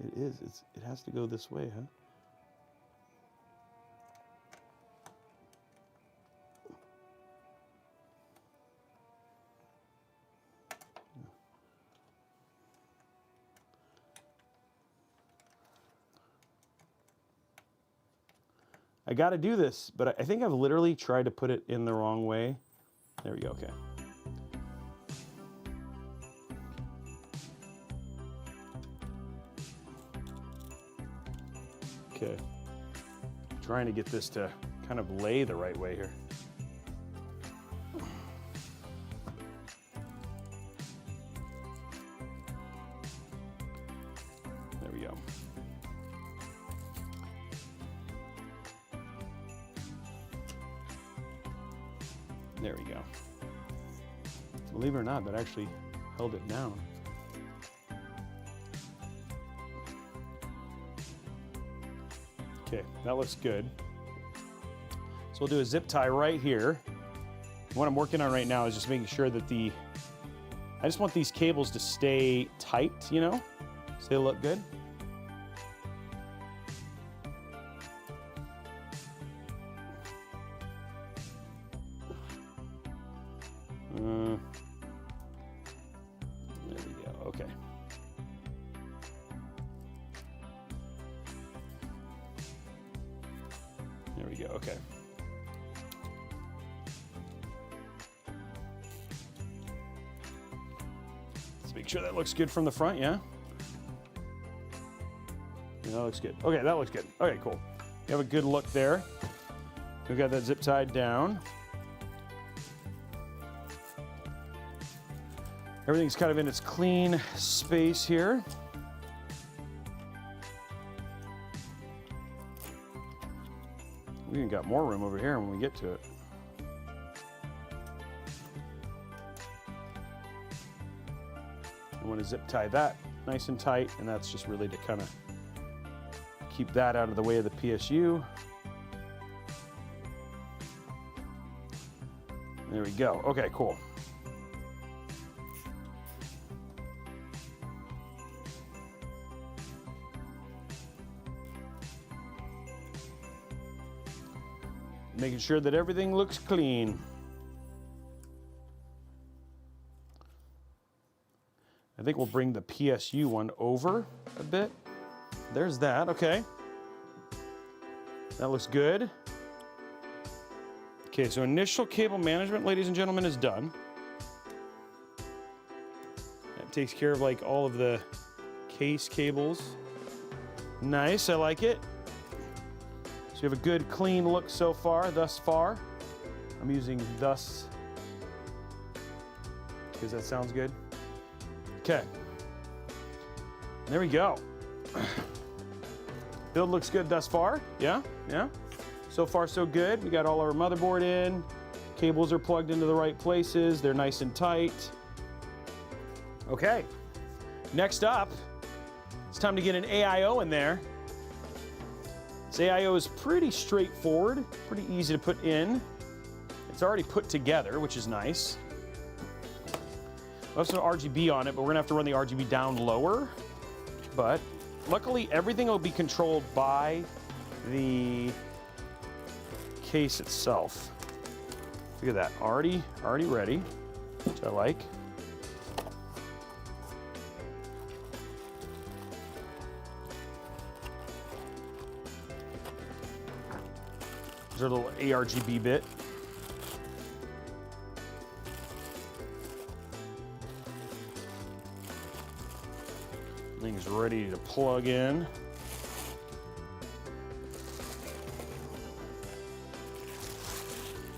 It is. It has to go this way, huh? I got to do this, but I think I've literally tried to put it in the wrong way. There we go, okay. Okay. Trying to get this to kind of lay the right way here. There we go. There we go. Believe it or not, that actually held it down. Okay, that looks good. So we'll do a zip tie right here. What I'm working on right now is just making sure that I just want these cables to stay tight, you know, so they look good. There we go, okay. There we go, okay. Let's make sure that looks good from the front, yeah? Yeah, that looks good. Okay, that looks good. Okay, cool. You have a good look there. We've got that zip tied down. Everything's kind of in its clean space here. We even got more room over here when we get to it. I want to zip tie that nice and tight, and that's just really to kind of keep that out of the way of the PSU. There we go. Okay, cool. Making sure that everything looks clean. I think we'll bring the PSU one over a bit. There's that, okay. That looks good. Okay, so initial cable management, ladies and gentlemen, is done. That takes care of like all of the case cables. Nice, I like it. So you have a good clean look so far, thus far. I'm using thus because that sounds good. Okay, there we go. Build looks good thus far. Yeah. So far, so good. We got all our motherboard in. Cables are plugged into the right places. They're nice and tight. Okay, next up, it's time to get an AIO in there. This AIO is pretty straightforward, pretty easy to put in. It's already put together, which is nice. We have some RGB on it, but we're gonna have to run the RGB down lower. But luckily, everything will be controlled by the case itself. Look at that, already ready, which I like. There's our little A-RGB bit. Thing is ready to plug in.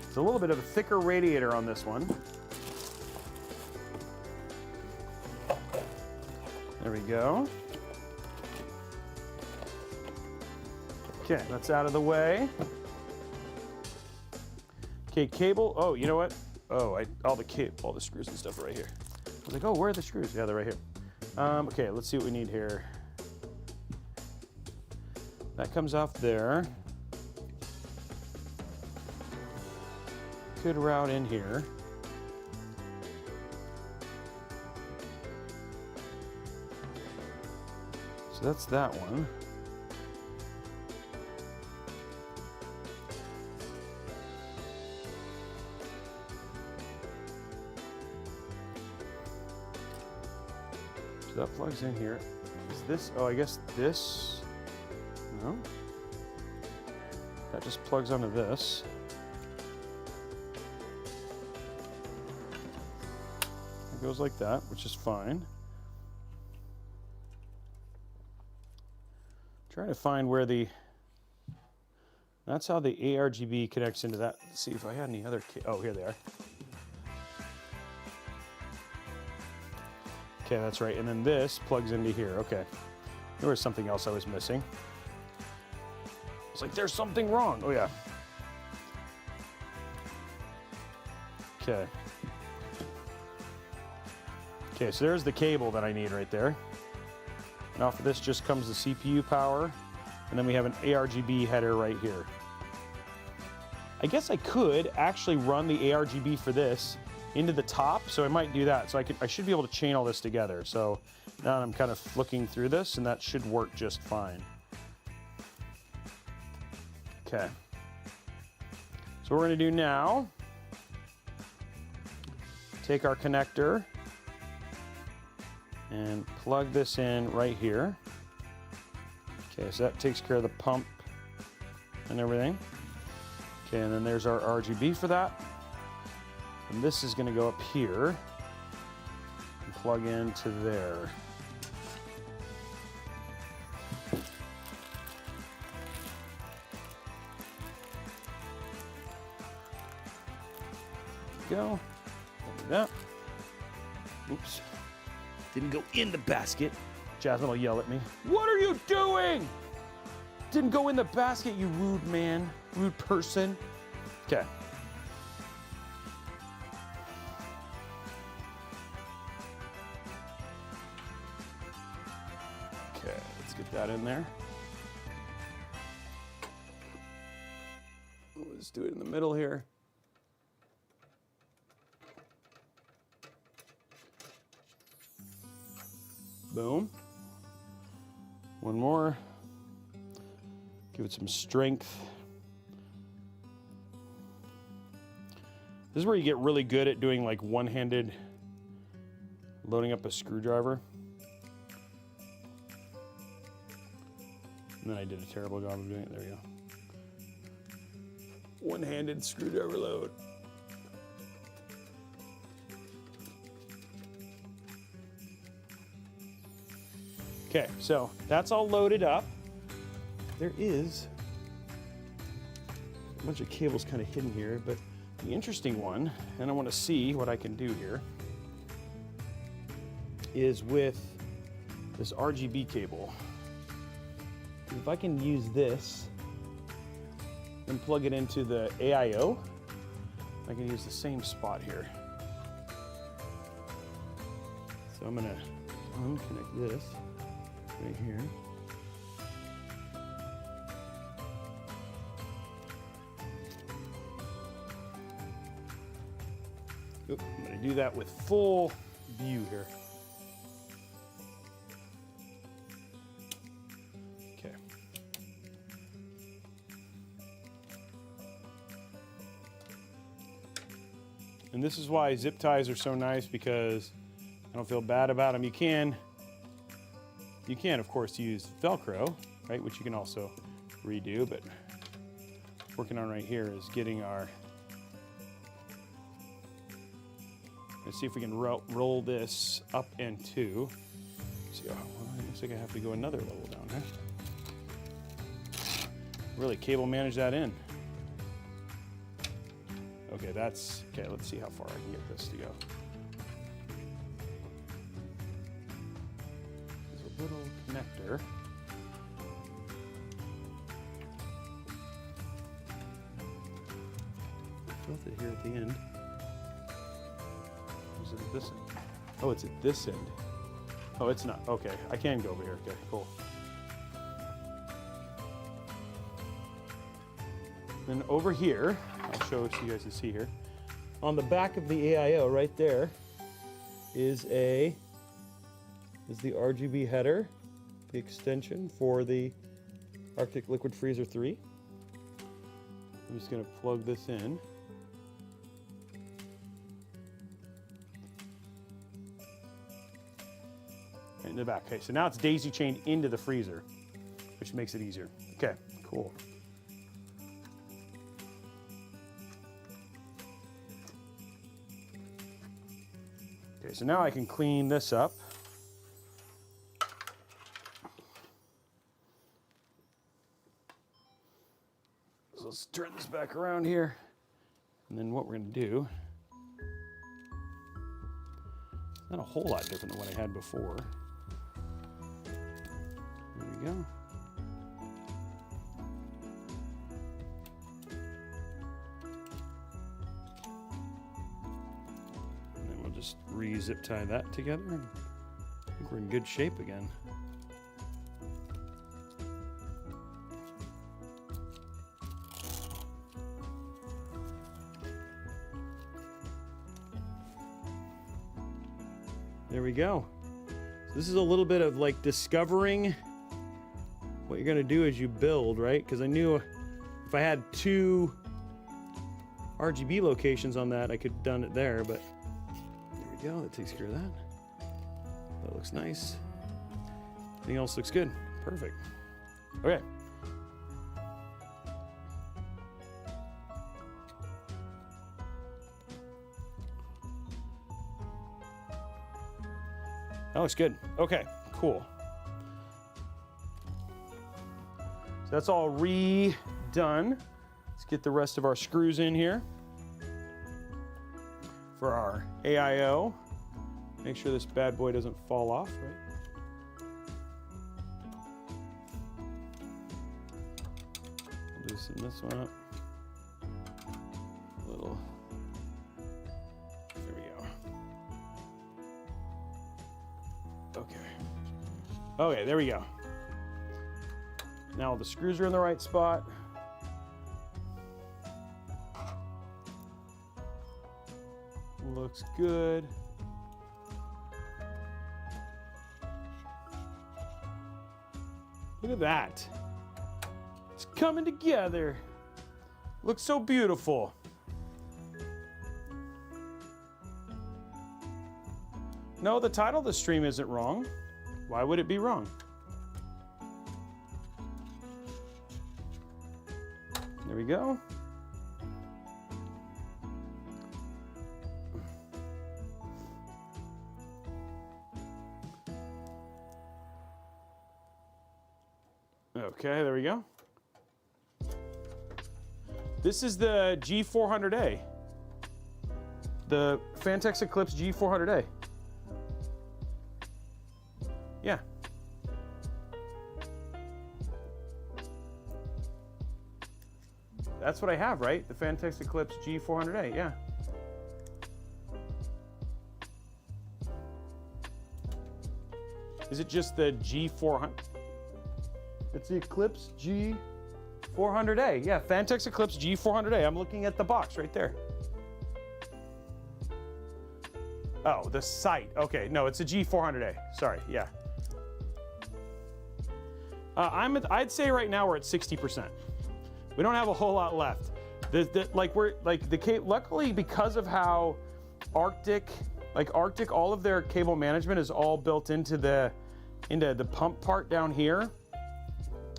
It's a little bit of a thicker radiator on this one. There we go. Okay, that's out of the way. Okay, cable. Oh, you know what? Oh, all the screws and stuff are right here. I was like, oh, where are the screws? Yeah, they're right here. Okay, let's see what we need here. That comes off there. Good route in here. So that's that one. So that plugs in here. Is this, oh, I guess this, no? That just plugs onto this. It goes like that, which is fine. Trying to find where that's how the A-RGB connects into that. Let's see if I had any other, oh, here they are. Okay, that's right, and then this plugs into here, okay. There was something else I was missing. It's like, there's something wrong, oh yeah. Okay. Okay, so there's the cable that I need right there. And off of this just comes the CPU power, and then we have an A-RGB header right here. I guess I could actually run the A-RGB for this into the top, so I might do that. So I should be able to chain all this together. So now I'm kind of looking through this, and that should work just fine. Okay. So what we're gonna do now, take our connector and plug this in right here. Okay, so that takes care of the pump and everything. Okay, and then there's our RGB for that. And this is gonna go up here and plug into there. Go, like that. Oops, didn't go in the basket. Jasmine will yell at me. What are you doing? Didn't go in the basket, you rude man, rude person. Okay. Okay, let's get that in there. Let's do it in the middle here. Boom. One more. Give it some strength. This is where you get really good at doing like one-handed loading up a screwdriver. And then I did a terrible job of doing it. There you go. One-handed screwdriver load. Okay, so that's all loaded up. There is a bunch of cables kind of hidden here, but the interesting one, and I want to see what I can do here, is with this RGB cable. If I can use this and plug it into the AIO, I can use the same spot here. So I'm gonna unconnect this right here. Oop, I'm gonna do that with full view here. Okay. And this is why zip ties are so nice, because I don't feel bad about them. You can of course use Velcro, right, which you can also redo, but working on right here is getting our, let's see if we can roll this up and two. See, oh, well, it looks like I have to go another level down, huh? Really cable manage that in. Okay, that's, okay, let's see how far I can get this to go. There's a little connector. Built it here at the end. Is it at this end? Oh, it's at this end. Oh, it's not. Okay, I can go over here. Okay, cool. And over here, I'll show it so you guys can see here. On the back of the AIO, right there, is the RGB header, the extension for the Arctic Liquid Freezer 3. I'm just going to plug this in. Right in the back. Okay, so now it's daisy chained into the freezer, which makes it easier. Okay, cool. Okay, so now I can clean this up. So let's turn this back around here. And then what we're going to do, not a whole lot different than what I had before. There we go. Just re-zip tie that together, and I think we're in good shape again. There we go. So this is a little bit of like discovering what you're gonna do as you build, right? Because I knew if I had 2 RGB locations on that, I could have done it there, but go, that takes care of that. That looks nice. Everything else looks good. Perfect. Okay. That looks good. Okay, cool. So that's all redone. Let's get the rest of our screws in here. For our AIO, make sure this bad boy doesn't fall off, right? Loosen this one up. A little. There we go. Okay. Okay, there we go. Now the screws are in the right spot. Looks good. Look at that. It's coming together. Looks so beautiful. No, the title of the stream isn't wrong. Why would it be wrong? There we go. Okay, there we go. This is the G400a. The Phanteks Eclipse G400a. Yeah. That's what I have, right? The Phanteks Eclipse G400a, yeah. Is it just the G400? It's the Eclipse G400a. Yeah, Phanteks Eclipse G400a. I'm looking at the box right there. Oh, the sight. Okay, no, it's a G400a. Sorry, yeah. I'd say right now we're at 60%. We don't have a whole lot left. Luckily because of how Arctic, all of their cable management is all built into the pump part down here.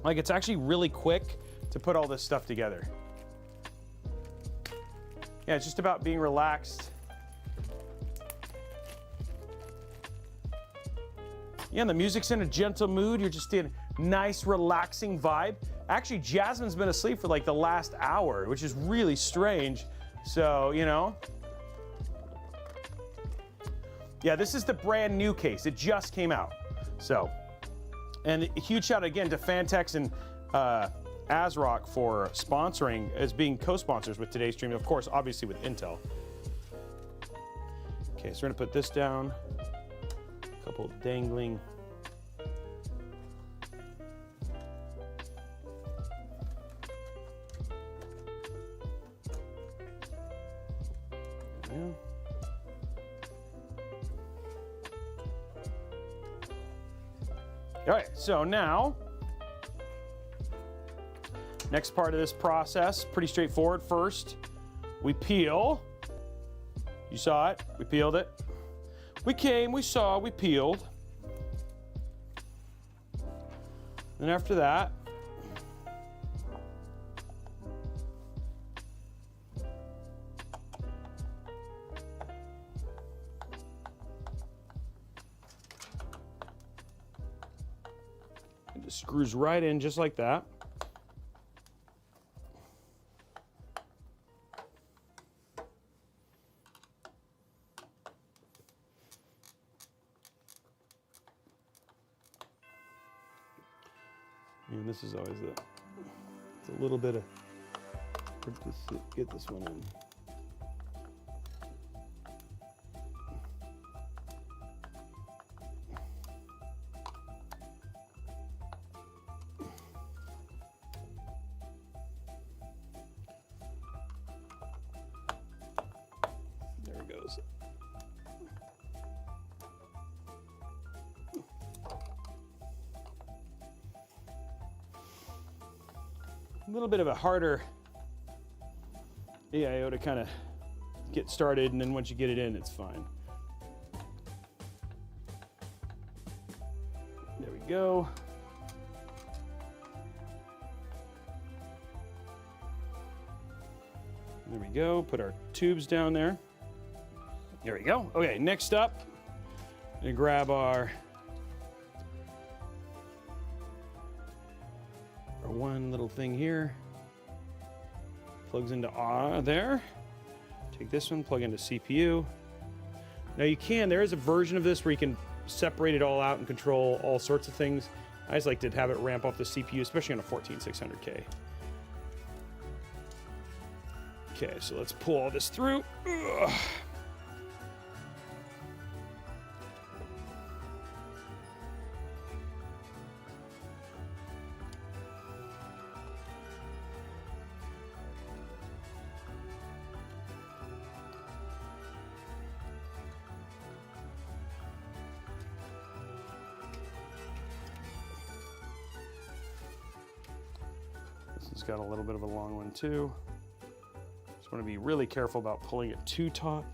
Like, it's actually really quick to put all this stuff together. Yeah, it's just about being relaxed. Yeah, and the music's in a gentle mood. You're just in a nice, relaxing vibe. Actually, Jasmine's been asleep for like the last hour, which is really strange. So, you know. Yeah, this is the brand new case. It just came out. So, and a huge shout out again to Phanteks and ASRock for sponsoring, as being co-sponsors with today's stream. Of course, obviously with Intel. Okay, so we're gonna put this down. A couple dangling. All right, so now, next part of this process, pretty straightforward. First, we peel. You saw it, we peeled it. We came, we saw, we peeled. Then after that, it just screws right in just like that. And this is always it's a little bit of, get this one in. There it goes. A little bit of a harder AIO to kind of get started, and then once you get it in, it's fine. There we go. There we go. Put our tubes down there. There we go. Okay, next up, I'm gonna grab our one little thing here. Plugs into there. Take this one, plug into CPU. Now you can, there is a version of this where you can separate it all out and control all sorts of things. I just like to have it ramp off the CPU, especially on a 14600K. Okay, so let's pull all this through. Ugh. one's got a little bit of a long one too. Just want to be really careful about pulling it too taut.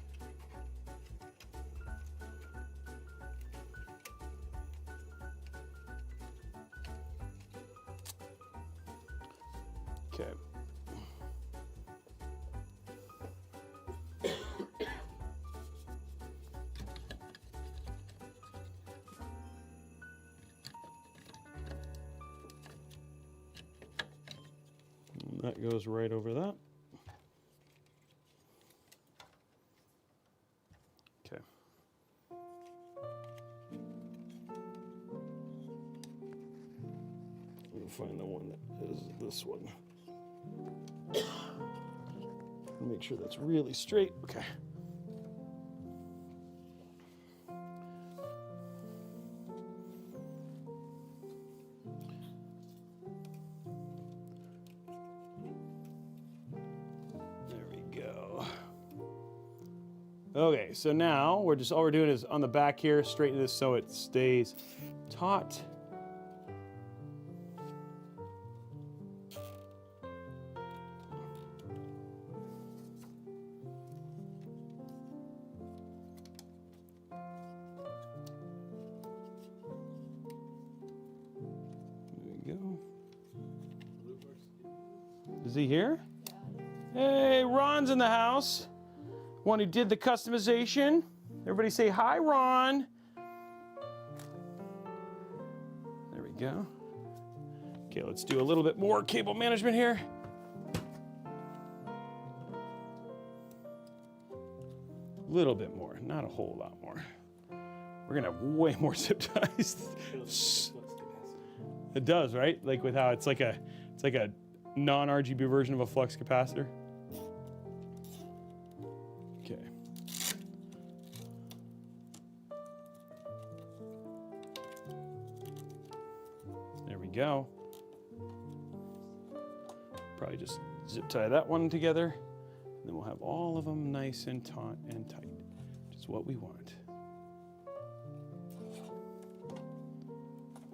Okay. That goes right over that. Okay. We'll find the one that is this one. Make sure that's really straight. Okay. Okay, so now all we're doing is on the back here, straighten this so it stays taut. There we go. Is he here? Hey, Ron's in the house. One who did the customization. Everybody say hi, Ron. There we go. Okay, let's do a little bit more cable management here. A little bit more, not a whole lot more. We're gonna have way more zip ties. It does, right? Like with how it's like a non-RGB version of a flux capacitor. Okay. There we go. Probably just zip tie that one together, and then we'll have all of them nice and taut and tight, which is what we want.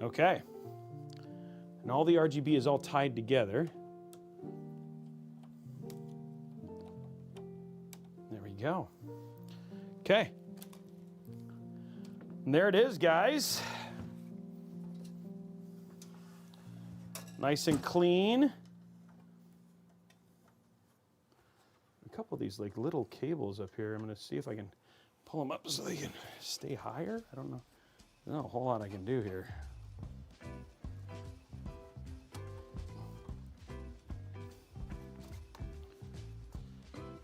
Okay. And all the RGB is all tied together. There we go. Okay. And there it is, guys. Nice and clean. A couple of these like little cables up here. I'm going to see if I can pull them up so they can stay higher. I don't know. There's not a whole lot I can do here.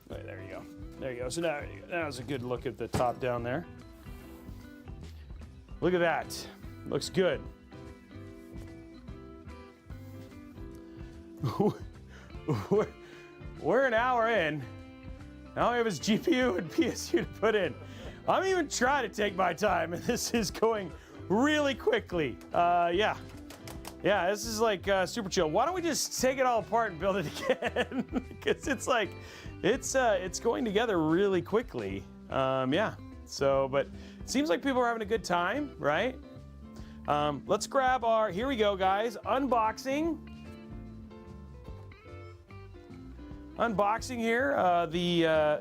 Right, there you go. There you go. So now that's a good look at the top down there. Look at that. Looks good. We're an hour in. Now we have his GPU and PSU to put in. I'm even trying to take my time, and this is going really quickly. Yeah, this is like super chill. Why don't we just take it all apart and build it again? Because it's like, it's going together really quickly. Yeah. So, but it seems like people are having a good time, right? Let's grab our. Here we go, guys. Unboxing. Unboxing here.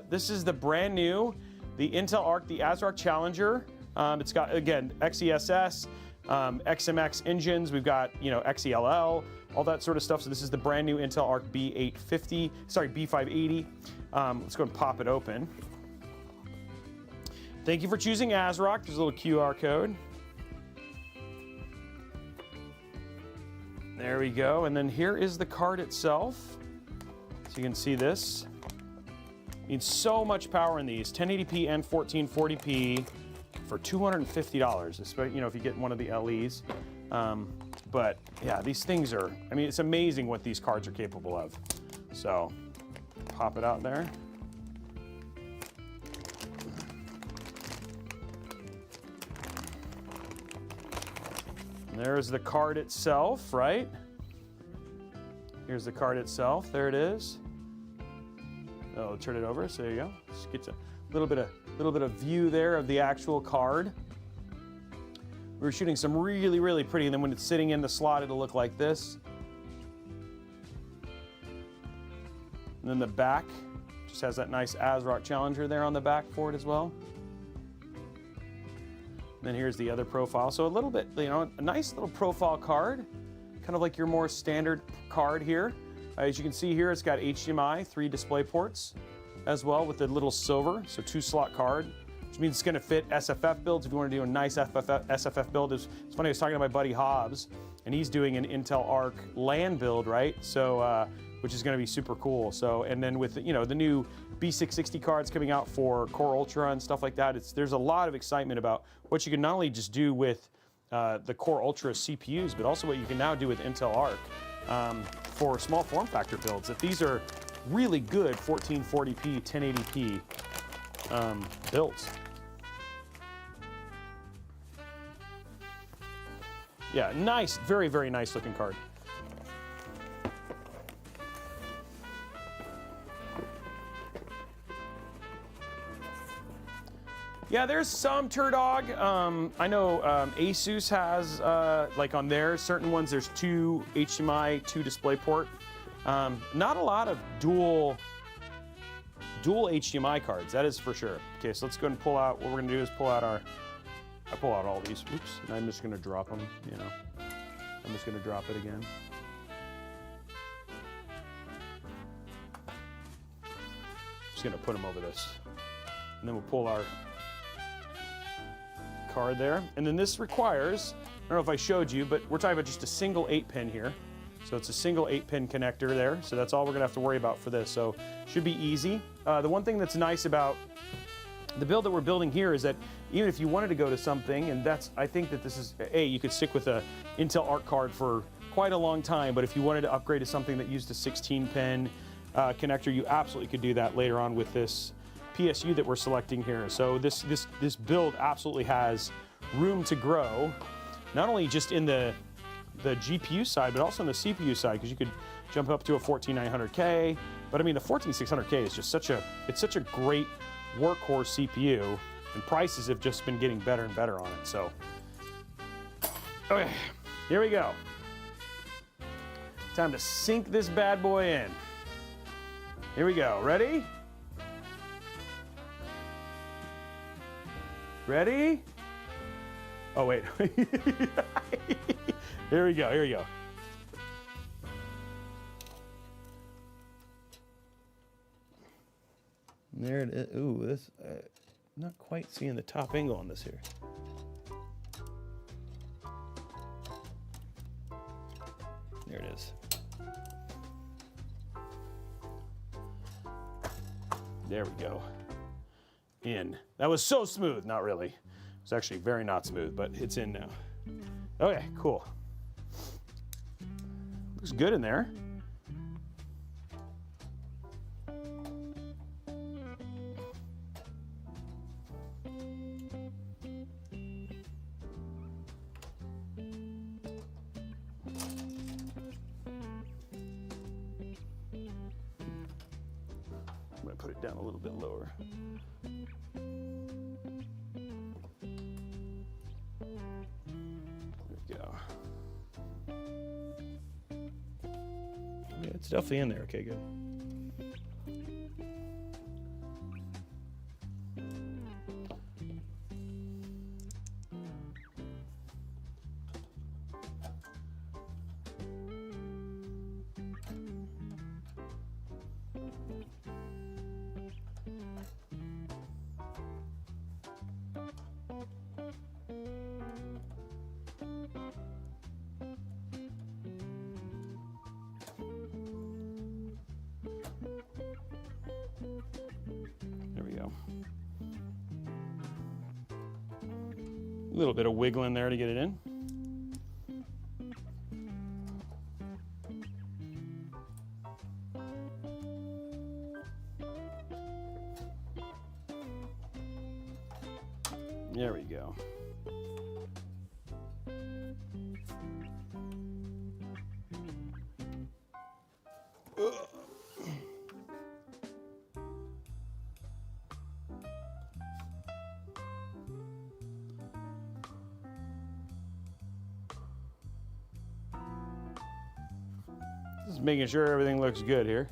This is the brand new, the Intel Arc, the ASUS Arc Challenger. It's got, again, XESS, XMX engines. We've got, XELL, all that sort of stuff. So this is the brand new Intel Arc B580. Let's go and pop it open. Thank you for choosing ASRock. There's a little QR code. There we go. And then here is the card itself. So you can see this. Needs so much power in these, 1080p and 1440p for $250, especially if you get one of the LEs. But yeah, these things are, it's amazing what these cards are capable of. So pop it out there. And there's the card itself, right? Here's the card itself. There it is. Oh, turn it over. So there you go. Just gets a little bit of view there of the actual card. We were shooting some really, really pretty, and then when it's sitting in the slot, it'll look like this. And then the back just has that nice ASRock Challenger there on the back for it as well. And then here's the other profile. So a little bit, you know, a nice little profile card, kind of like your more standard card here. As you can see here, it's got HDMI, 3 display ports as well with the little silver, so 2-slot card, which means it's going to fit SFF builds. If you want to do a nice SFF build, it's funny, I was talking to my buddy Hobbs, and he's doing an Intel Arc LAN build, right? So, which is going to be super cool. So, and then with, you know, the new B660 cards coming out for Core Ultra and stuff like that, there's a lot of excitement about what you can not only just do with the Core Ultra CPUs, but also what you can now do with Intel Arc for small form factor builds. That these are really good 1440p, 1080p builds. Yeah, nice, very, very nice looking card. Yeah, there's some Turdog. I know ASUS has, like on their certain ones, there's 2 HDMI, 2 DisplayPort. Not a lot of dual HDMI cards, that is for sure. Okay, so let's go ahead and pull out, what we're gonna do is pull out I pull out all these, oops, and I'm just gonna drop them, you know. I'm just gonna drop it again. Just gonna put them over this. And then we'll pull our card there. And then this requires, I don't know if I showed you, but we're talking about just a single 8-pin here. So it's a single 8-pin connector there. So that's all we're gonna have to worry about for this. So should be easy. The one thing that's nice about the build that we're building here is that even if you wanted to go to something, and that's, I think that this is, you could stick with a Intel Arc card for quite a long time, but if you wanted to upgrade to something that used a 16-pin connector, you absolutely could do that later on with this PSU that we're selecting here. So this build absolutely has room to grow, not only just in the GPU side, but also on the CPU side, because you could jump up to a 14900K. But I mean, the 14600K is just such a great workhorse CPU, and prices have just been getting better and better on it. So, okay, here we go. Time to sink this bad boy in. Here we go. Ready? Ready? Oh, wait. Here we go. Here we go. There it is. Ooh, this, not quite seeing the top angle on this here. There it is. There we go. In. That was so smooth. Not really. It's actually very not smooth, but it's in now. Okay, cool. Looks good in there. I'm going to put it down a little bit lower. There we go. Yeah, it's definitely in there. Okay, good. A little bit of wiggling there to get it in. There we go. Just making sure everything looks good here.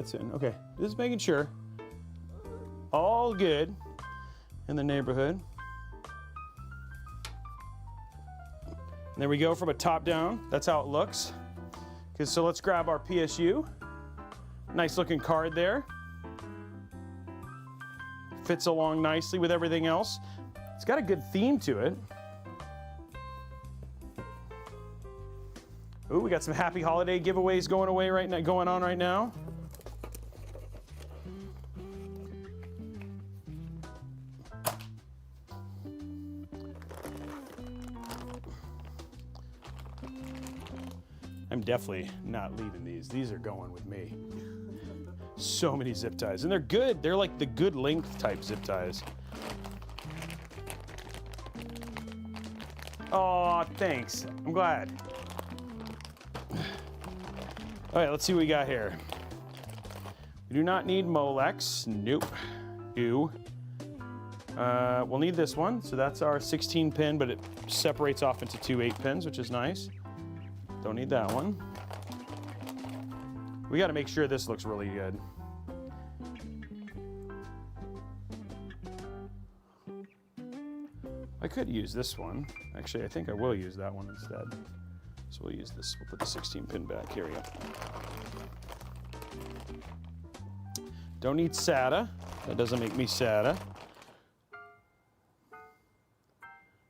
that's in. Okay, just making sure. All good in the neighborhood. And there we go from a top down. That's how it looks. Okay, so let's grab our PSU. Nice looking card there. Fits along nicely with everything else. It's got a good theme to it. Ooh, we got some happy holiday giveaways going on right now. I'm definitely not leaving these. These are going with me. So many zip ties, and they're good. They're like the good length type zip ties. Oh, thanks. I'm glad. All right, let's see what we got here. We do not need Molex. Nope. We'll need this one. So that's our 16 pin, but it separates off into 2 8 pins, which is nice. Don't need that one. We got to make sure this looks really good. I could use this one. Actually, I think I will use that one instead. So we'll use this. We'll put the 16 pin back. Here we go. Don't need SATA. That doesn't make me SATA.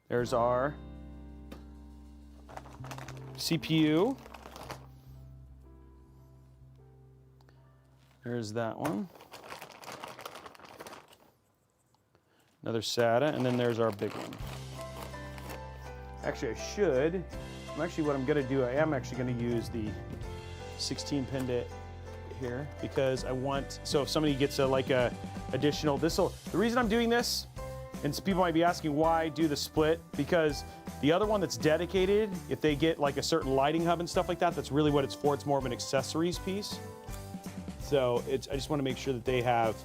There's our CPU. There's that one. Another SATA, and then there's our big one. Actually, what I'm gonna do, I am actually gonna use the 16 pin to here because I want, so if somebody gets a additional, the reason I'm doing this, and people might be asking why do the split, because the other one that's dedicated, if they get like a certain lighting hub and stuff like that, that's really what it's for. It's more of an accessories piece. So I just want to make sure that they have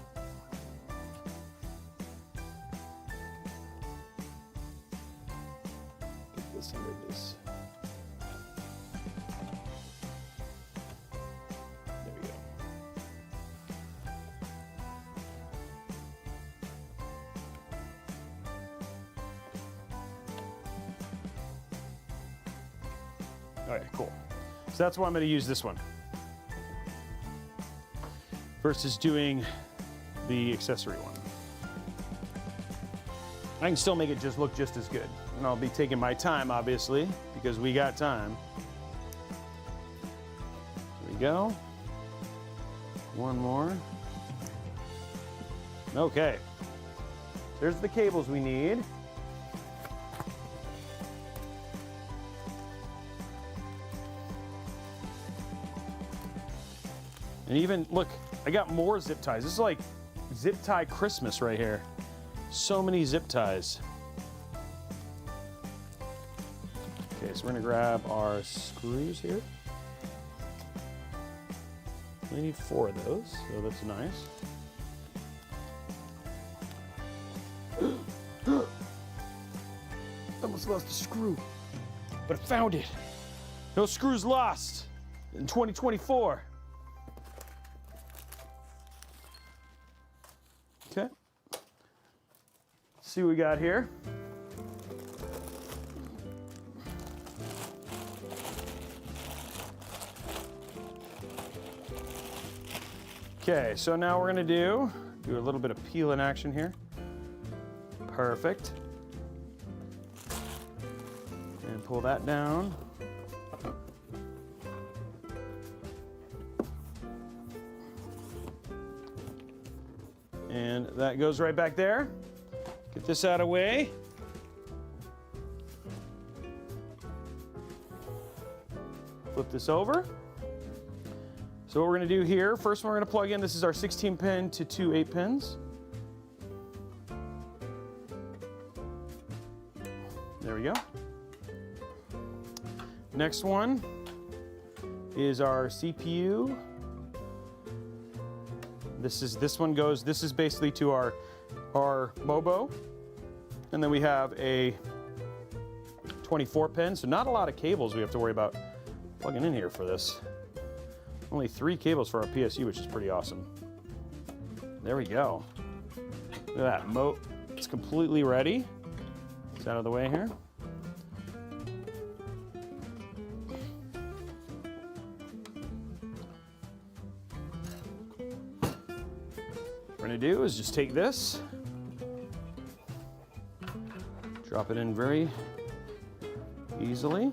get this under this. There we go. All right, cool. So that's why I'm going to use this one versus doing the accessory one. I can still make it just look just as good. And I'll be taking my time, obviously, because we got time. There we go. One more. Okay. There's the cables we need. And even, look, I got more zip ties. This is like zip tie Christmas right here. So many zip ties. Okay, so we're gonna grab our screws here. We need 4 of those, so that's nice. Almost lost a screw, but I found it. No screws lost in 2024. Okay, let's see what we got here. Okay, so now we're gonna do a little bit of peel in action here. Perfect. And pull that down. And that goes right back there. Get this out of the way. Flip this over. So what we're going to do here, first one we're going to plug in, this is our 16 pin to 2 8 pins. There we go. Next one is our CPU. This is basically to our MOBO. And then we have a 24 pin, so not a lot of cables we have to worry about plugging in here for this. Only 3 cables for our PSU, which is pretty awesome. There we go. Look at that moat. It's completely ready. It's out of the way here. What we're going to do is just take this, drop it in very easily.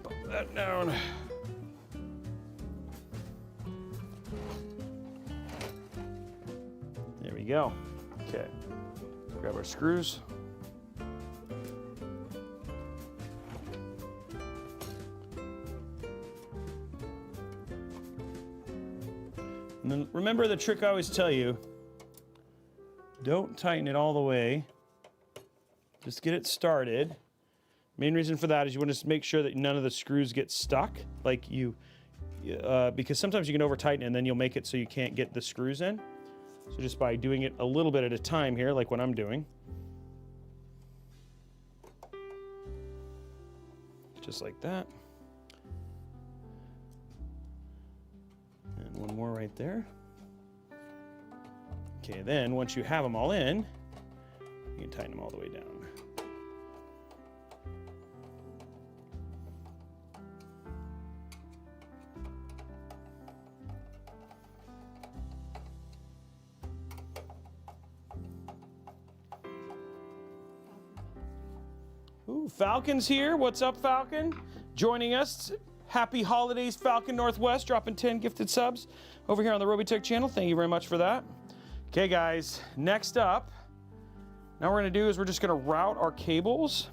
Bump that down. There we go. Okay. Grab our screws. And then remember the trick I always tell you, don't tighten it all the way. Just get it started. Main reason for that is you want to make sure that none of the screws get stuck, like because sometimes you can over tighten and then you'll make it so you can't get the screws in. So just by doing it a little bit at a time here, like what I'm doing. Just like that. And one more right there. Okay, then once you have them all in, you can tighten them all the way down. Ooh, Falcon's here. What's up, Falcon? Joining us. Happy holidays, Falcon Northwest, dropping 10 gifted subs over here on the Robotech channel. Thank you very much for that. Okay, guys, next up, now what we're going to do is we're just going to route our cables.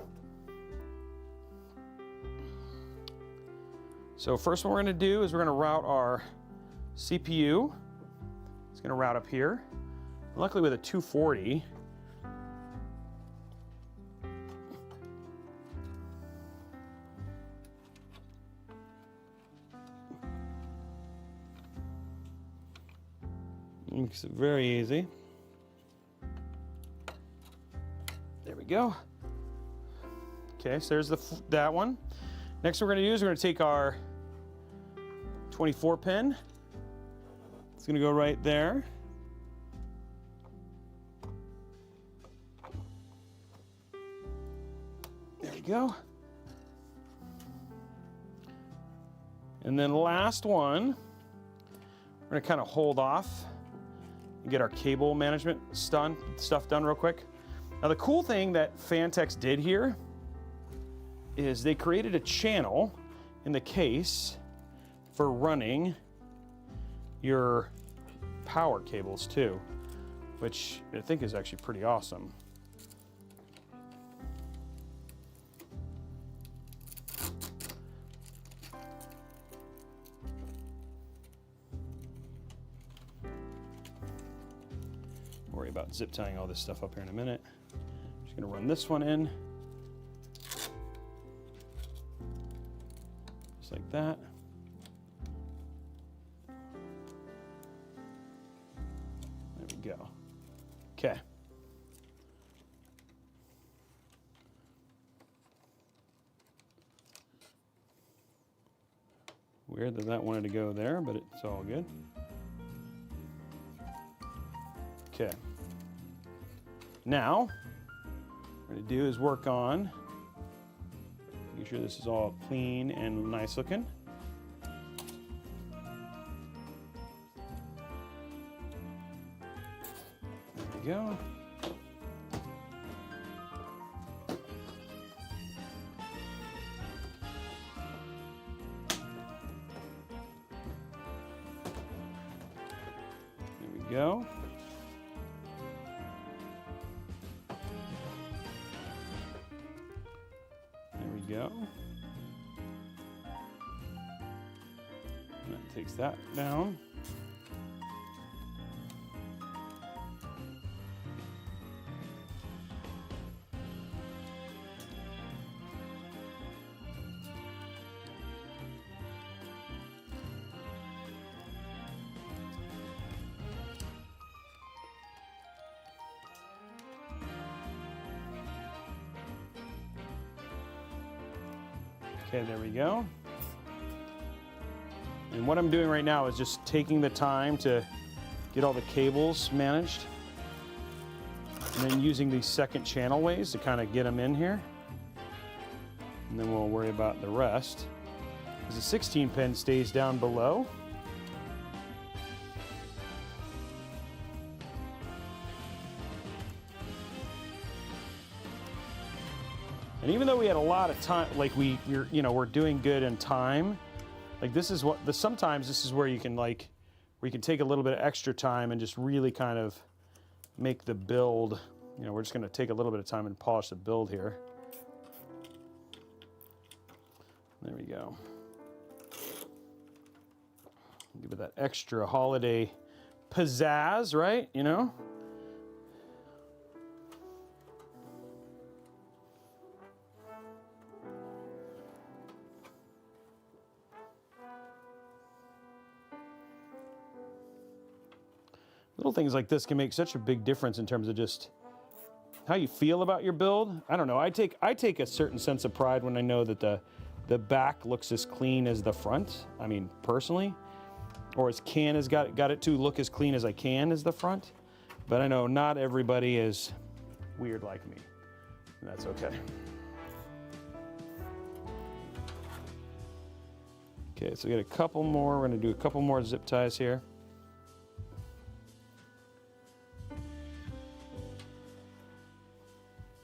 So first what we're going to do is we're going to route our CPU. It's going to route up here. Luckily with a 240, makes it very easy. There we go. Okay, so there's that one. Next what we're going to do is we're going to take our 24 pin. It's going to go right there. There we go. And then last one, we're going to kind of hold off and get our cable management stuff done real quick. Now the cool thing that Phanteks did here is they created a channel in the case for running your power cables too, which I think is actually pretty awesome. Worry about zip tying all this stuff up here in a minute. Just gonna run this one in. Just like that. There we go. Okay. Weird that that wanted to go there, but it's all good. Okay. Now, what we're going to do is work on making sure this is all clean and nice looking. There we go. There we go. Go. And that takes that down. Okay, there we go. And what I'm doing right now is just taking the time to get all the cables managed. And then using these second channel ways to kind of get them in here. And then we'll worry about the rest. Because the 16 pin stays down below. And even though we had a lot of time, like we're doing good in time, like this is sometimes this is where you can where you can take a little bit of extra time and just really kind of make the build, we're just gonna take a little bit of time and polish the build here. There we go. Give it that extra holiday pizzazz, right? Little things like this can make such a big difference in terms of just how you feel about your build. I don't know. I take a certain sense of pride when I know that the back looks as clean as the front. I mean, personally, or has got it to look as clean as I can as the front. But I know not everybody is weird like me, and that's okay. Okay, so we got a couple more. We're gonna do a couple more zip ties here.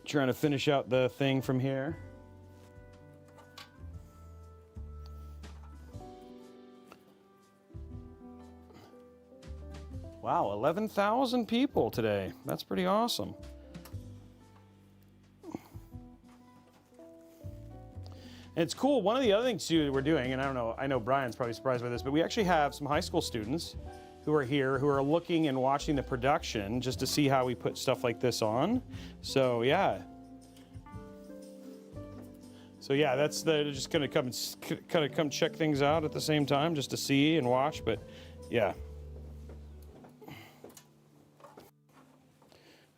Trying to finish out the thing from here. Wow, 11,000 people today. That's pretty awesome. And it's cool. One of the other things too that we're doing, and I know Brian's probably surprised by this, but we actually have some high school students who are here, who are looking and watching the production just to see how we put stuff like this on. So yeah. So yeah, they're just gonna come check things out at the same time just to see and watch, but yeah.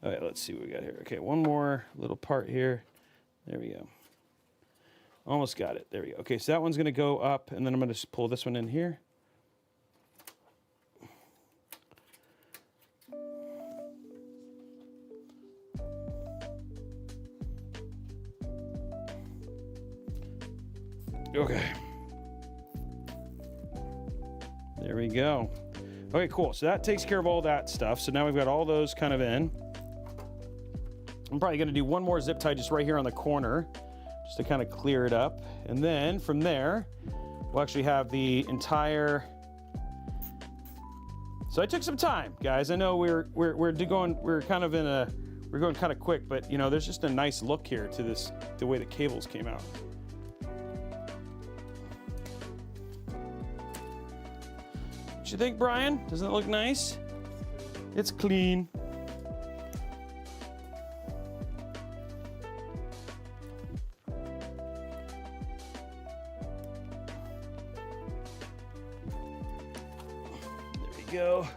All right, let's see what we got here. Okay, one more little part here. There we go. Almost got it. There we go. Okay, so that one's gonna go up, and then I'm gonna just pull this one in here. Okay. There we go. Okay, cool. So that takes care of all that stuff. So now we've got all those kind of in. I'm probably gonna do one more zip tie just right here on the corner, just to kind of clear it up. And then from there, we'll actually have the entire. So I took some time, guys. I know we're going kind of quick, but there's just a nice look here to this, the way the cables came out. What you think, Brian? Doesn't it look nice? It's clean. There we go.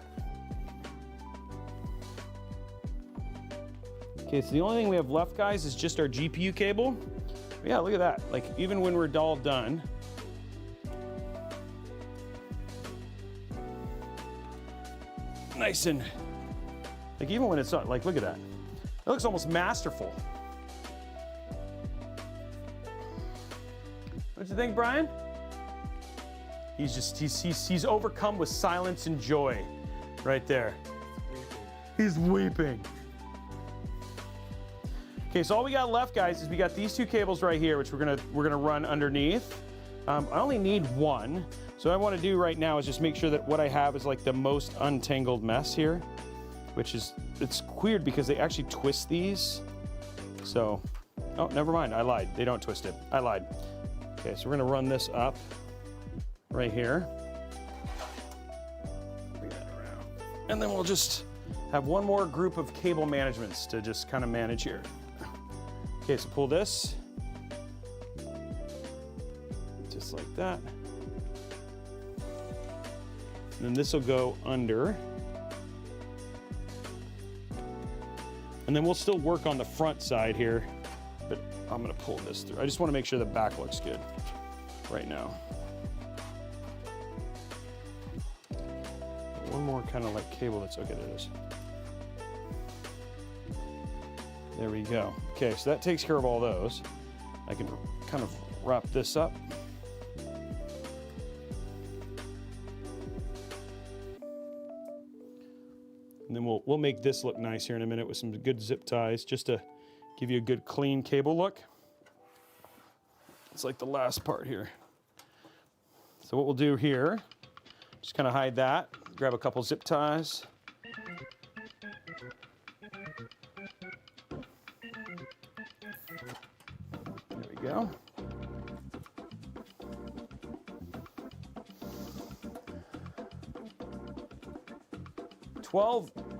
Okay, so the only thing we have left, guys, is just our GPU cable. Yeah, look at that. Like, even when we're all done, nice and, like, even when it's not, like, look at that. It looks almost masterful. What do you think, Brian? He's overcome with silence and joy right there. He's weeping. Okay, so all we got left, guys, is we got these two cables right here, which we're gonna run underneath. I only need one. So what I want to do right now is just make sure that what I have is like the most untangled mess here, which is, it's weird because they actually twist these. So, oh, never mind, I lied. They don't twist it. I lied. Okay, so we're gonna run this up right here. Bring that around. And then we'll just have one more group of cable managements to just kind of manage here. Okay, so pull this. Just like that. And then this will go under. And then we'll still work on the front side here, but I'm gonna pull this through. I just wanna make sure the back looks good. right now. One more kind of like cable that's, okay, there it is. There we go. Okay, so that takes care of all those. I can kind of wrap this up. And then we'll make this look nice here in a minute with some good zip ties, just to give you a good clean cable look. It's like the last part here. So what we'll do here, just kind of hide that, grab a couple zip ties. There we go.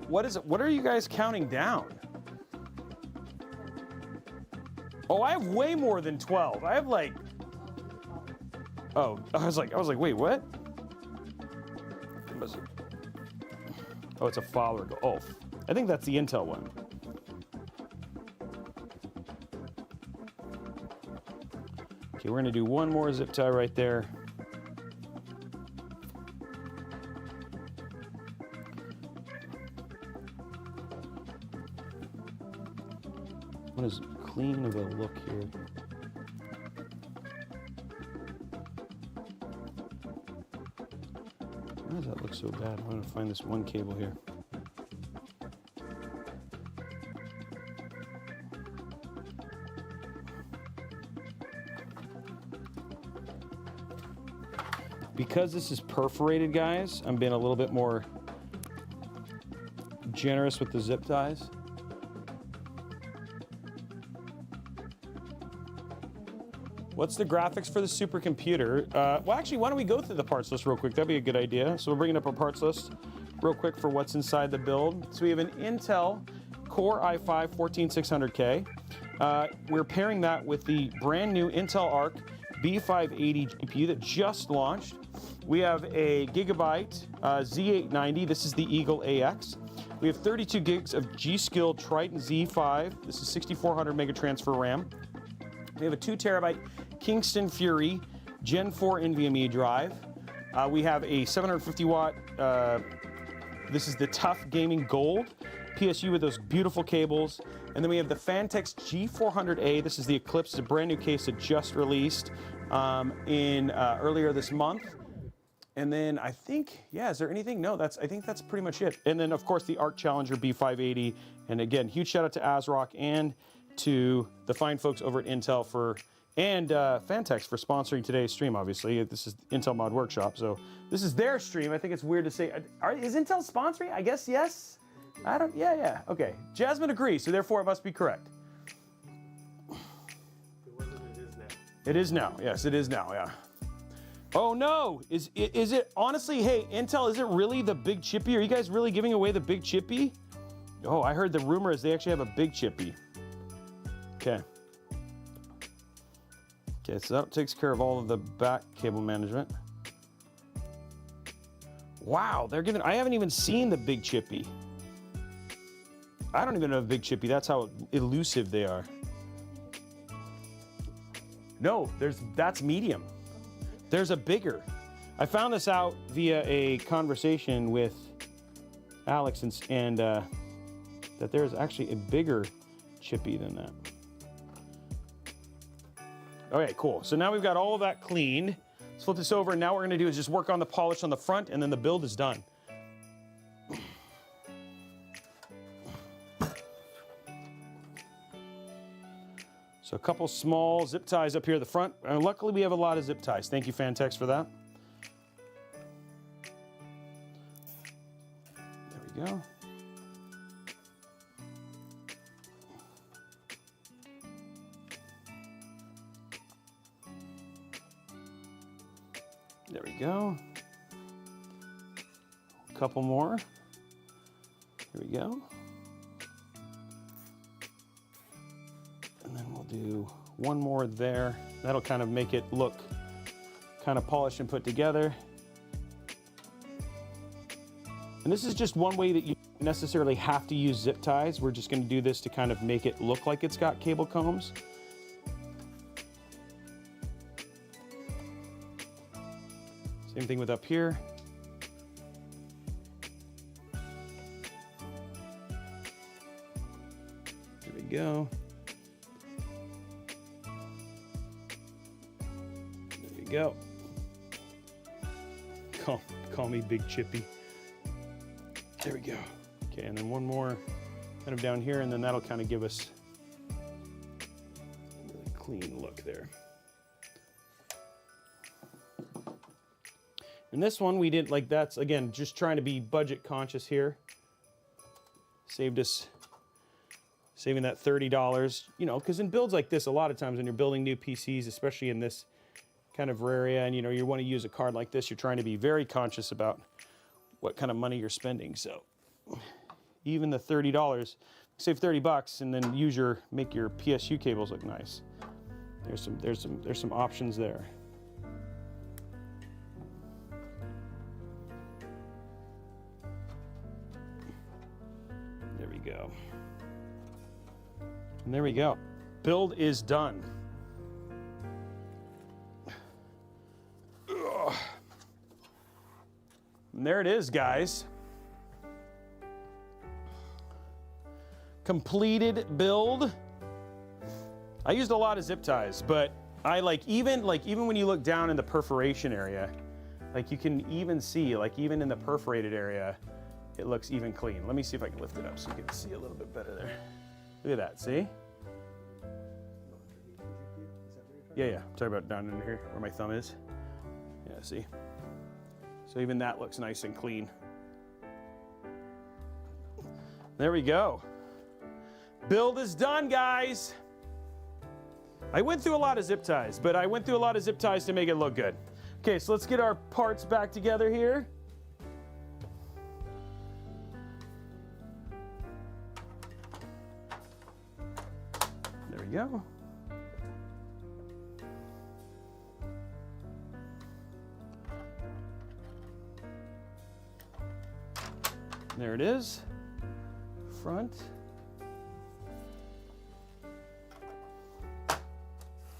What is it? What are you guys counting down? Oh, I have way more than 12. I have like, oh, I was like, wait, what? Oh, it's a follower. Oh, I think that's the Intel one. Okay, we're gonna do one more zip tie right there. What is clean of a look here? Why does that look so bad? I'm gonna find this one cable here. Because this is perforated, guys, I'm being a little bit more generous with the zip ties. What's the graphics for the supercomputer? Well, actually, why don't we go through the parts list real quick? That'd be a good idea. So we're bringing up a parts list real quick for what's inside the build. So we have an Intel Core i5-14600K. We're pairing that with the brand new Intel Arc B580 GPU that just launched. We have a Gigabyte Z890. This is the Eagle AX. We have 32 gigs of G.Skill Trident Z5. This is 6400 mega transfer RAM. We have a 2 terabyte Kingston Fury Gen 4 NVMe drive. We have a 750 watt, this is the TUF Gaming Gold PSU with those beautiful cables. And then we have the Phanteks G400a. This is the Eclipse, it's a brand new case that just released earlier this month. And then I think, yeah, is there anything? No, I think that's pretty much it. And then of course the Arc Challenger B580. And again, huge shout out to ASRock and to the fine folks over at Intel and Phanteks for sponsoring today's stream, obviously. This is Intel Mod Workshop, so this is their stream. I think it's weird to say, is Intel sponsoring? I guess yes. Yeah, okay. Jasmine agrees, so therefore it must be correct. It wasn't, it is now. It is now, yes, it is now, yeah. Oh no, is it, honestly, hey, Intel, is it really the big chippy? Are you guys really giving away the big chippy? Oh, I heard the rumor is they actually have a big chippy. Okay. Okay, so that takes care of all of the back cable management. Wow, I haven't even seen the big chippy. I don't even know the big chippy. That's how elusive they are. No, that's medium. There's a bigger. I found this out via a conversation with Alex and that there's actually a bigger chippy than that. Okay, cool. So now we've got all of that cleaned. Let's flip this over, and now what we're gonna do is just work on the polish on the front, and then the build is done. So a couple small zip ties up here at the front. Luckily, we have a lot of zip ties. Thank you, Phanteks, for that. There we go. There we go. A couple more. Here we go. And then we'll do one more there. That'll kind of make it look kind of polished and put together. And this is just one way that you don't necessarily have to use zip ties. We're just going to do this to kind of make it look like it's got cable combs. Same thing with up here. There we go. There we go. Call me Big Chippy. There we go. Okay, and then one more kind of down here, and then that'll kind of give us a really clean look there. And this one we didn't, like, that's again just trying to be budget conscious here. Saving that $30, you know, because in builds like this, a lot of times when you're building new PCs, especially in this kind of area, and you know, you want to use a card like this, you're trying to be very conscious about what kind of money you're spending. So even the $30, save 30 bucks and then make your PSU cables look nice. There's some options there. There we go. And there we go. Build is done. Ugh. And there it is, guys. Completed build. I used a lot of zip ties, but I even when you look down in the perforation area, like you can even see, like even in the perforated area, it looks even clean. Let me see if I can lift it up so you can see a little bit better there. Look at that, see? Yeah, I'm talking about down in here where my thumb is. Yeah, see? So even that looks nice and clean. There we go. Build is done, guys. I went through a lot of zip ties, but I went through a lot of zip ties to make it look good. Okay, so let's get our parts back together here. There we go. There it is. Front.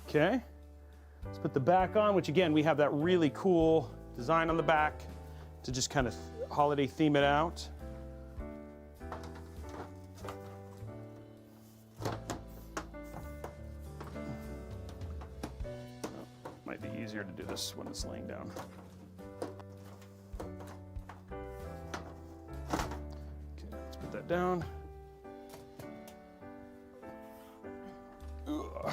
Okay. Let's put the back on, which again, we have that really cool design on the back to just kind of holiday theme it out. Might be easier to do this when it's laying down. Okay, let's put that down. Ugh.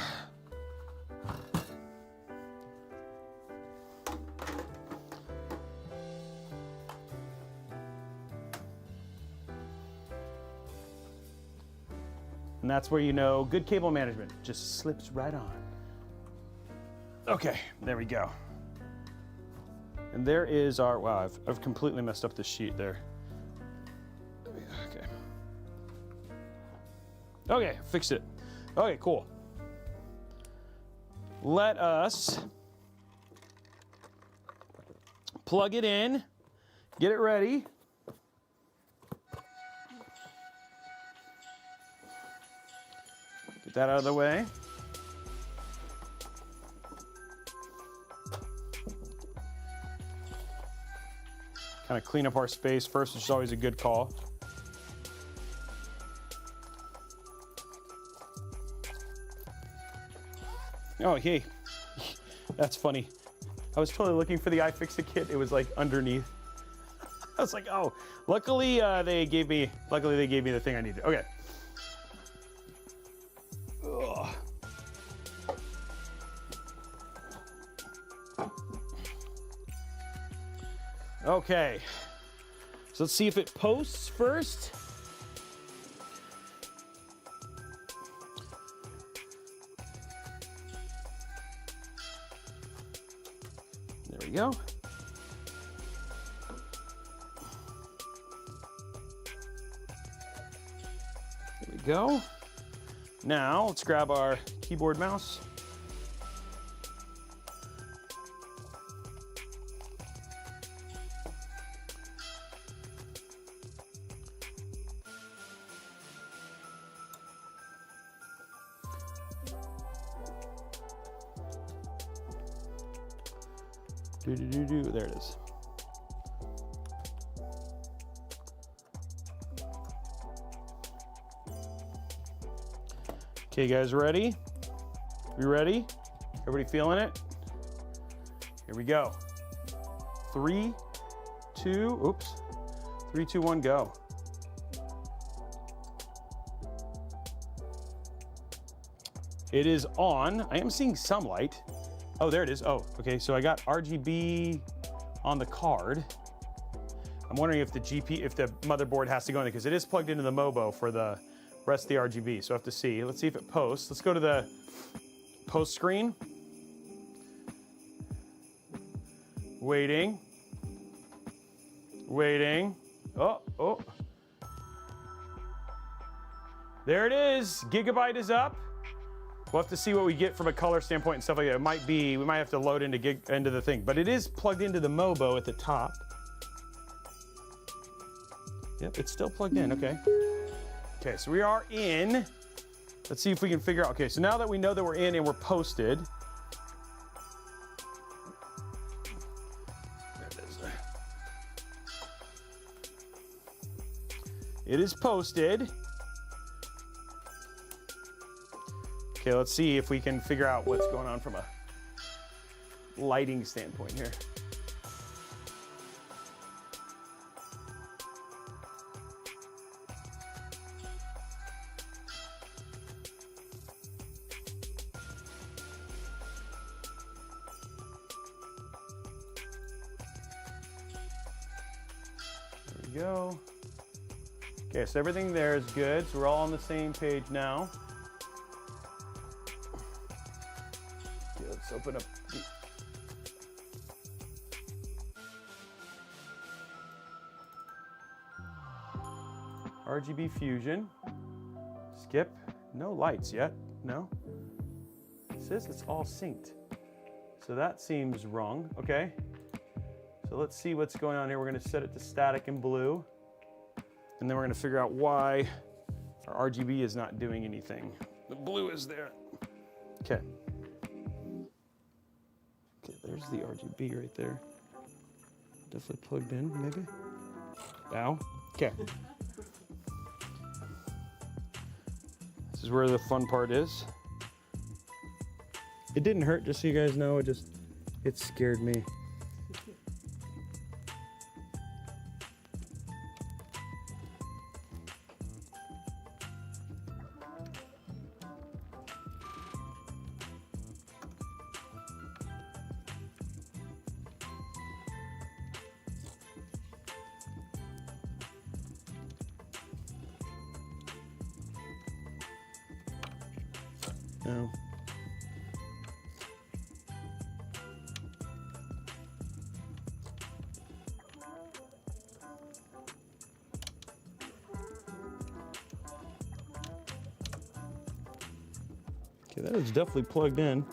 And that's where you know good cable management just slips right on. Okay, there we go. And there is our, wow, I've completely messed up this sheet there. Okay. Okay, fixed it. Okay, cool. Let us plug it in, get it ready. Get that out of the way. Kind of clean up our space first, which is always a good call. Oh, hey, that's funny. I was totally looking for the iFixit kit. It was like underneath. I was like, oh, luckily they gave me the thing I needed. Okay. Ugh. Okay, so let's see if it posts first. There we go. There we go. Now let's grab our keyboard mouse. There it is. Okay, guys, ready? We ready? Everybody feeling it? Here we go. 3, 2, 1, go. It is on. I am seeing some light. Oh, there it is. Oh, okay, so I got RGB on the card. I'm wondering if the motherboard has to go in there, because it is plugged into the MOBO for the rest of the RGB, so I have to see. Let's see if it posts. Let's go to the post screen. Waiting. Waiting. Oh. There it is. Gigabyte is up. We'll have to see what we get from a color standpoint and stuff like that. It might be, we might have to load into the thing, but it is plugged into the MOBO at the top. Yep, it's still plugged in, okay. Okay, so we are in. Let's see if we can figure out, okay, so now that we know that we're in and we're posted. There it is. It is posted. Okay, let's see if we can figure out what's going on from a lighting standpoint here. There we go. Okay, so everything there is good. So we're all on the same page now. Let's open up the RGB Fusion. Skip. No lights yet. No. It says it's all synced. So that seems wrong. Okay. So let's see what's going on here. We're going to set it to static and blue. And then we're going to figure out why our RGB is not doing anything. The blue is there. Okay. There's the RGB right there. Definitely plugged in, maybe. Ow. Okay. This is where the fun part is. It didn't hurt, just so you guys know. It scared me. No. Okay, that is definitely plugged in.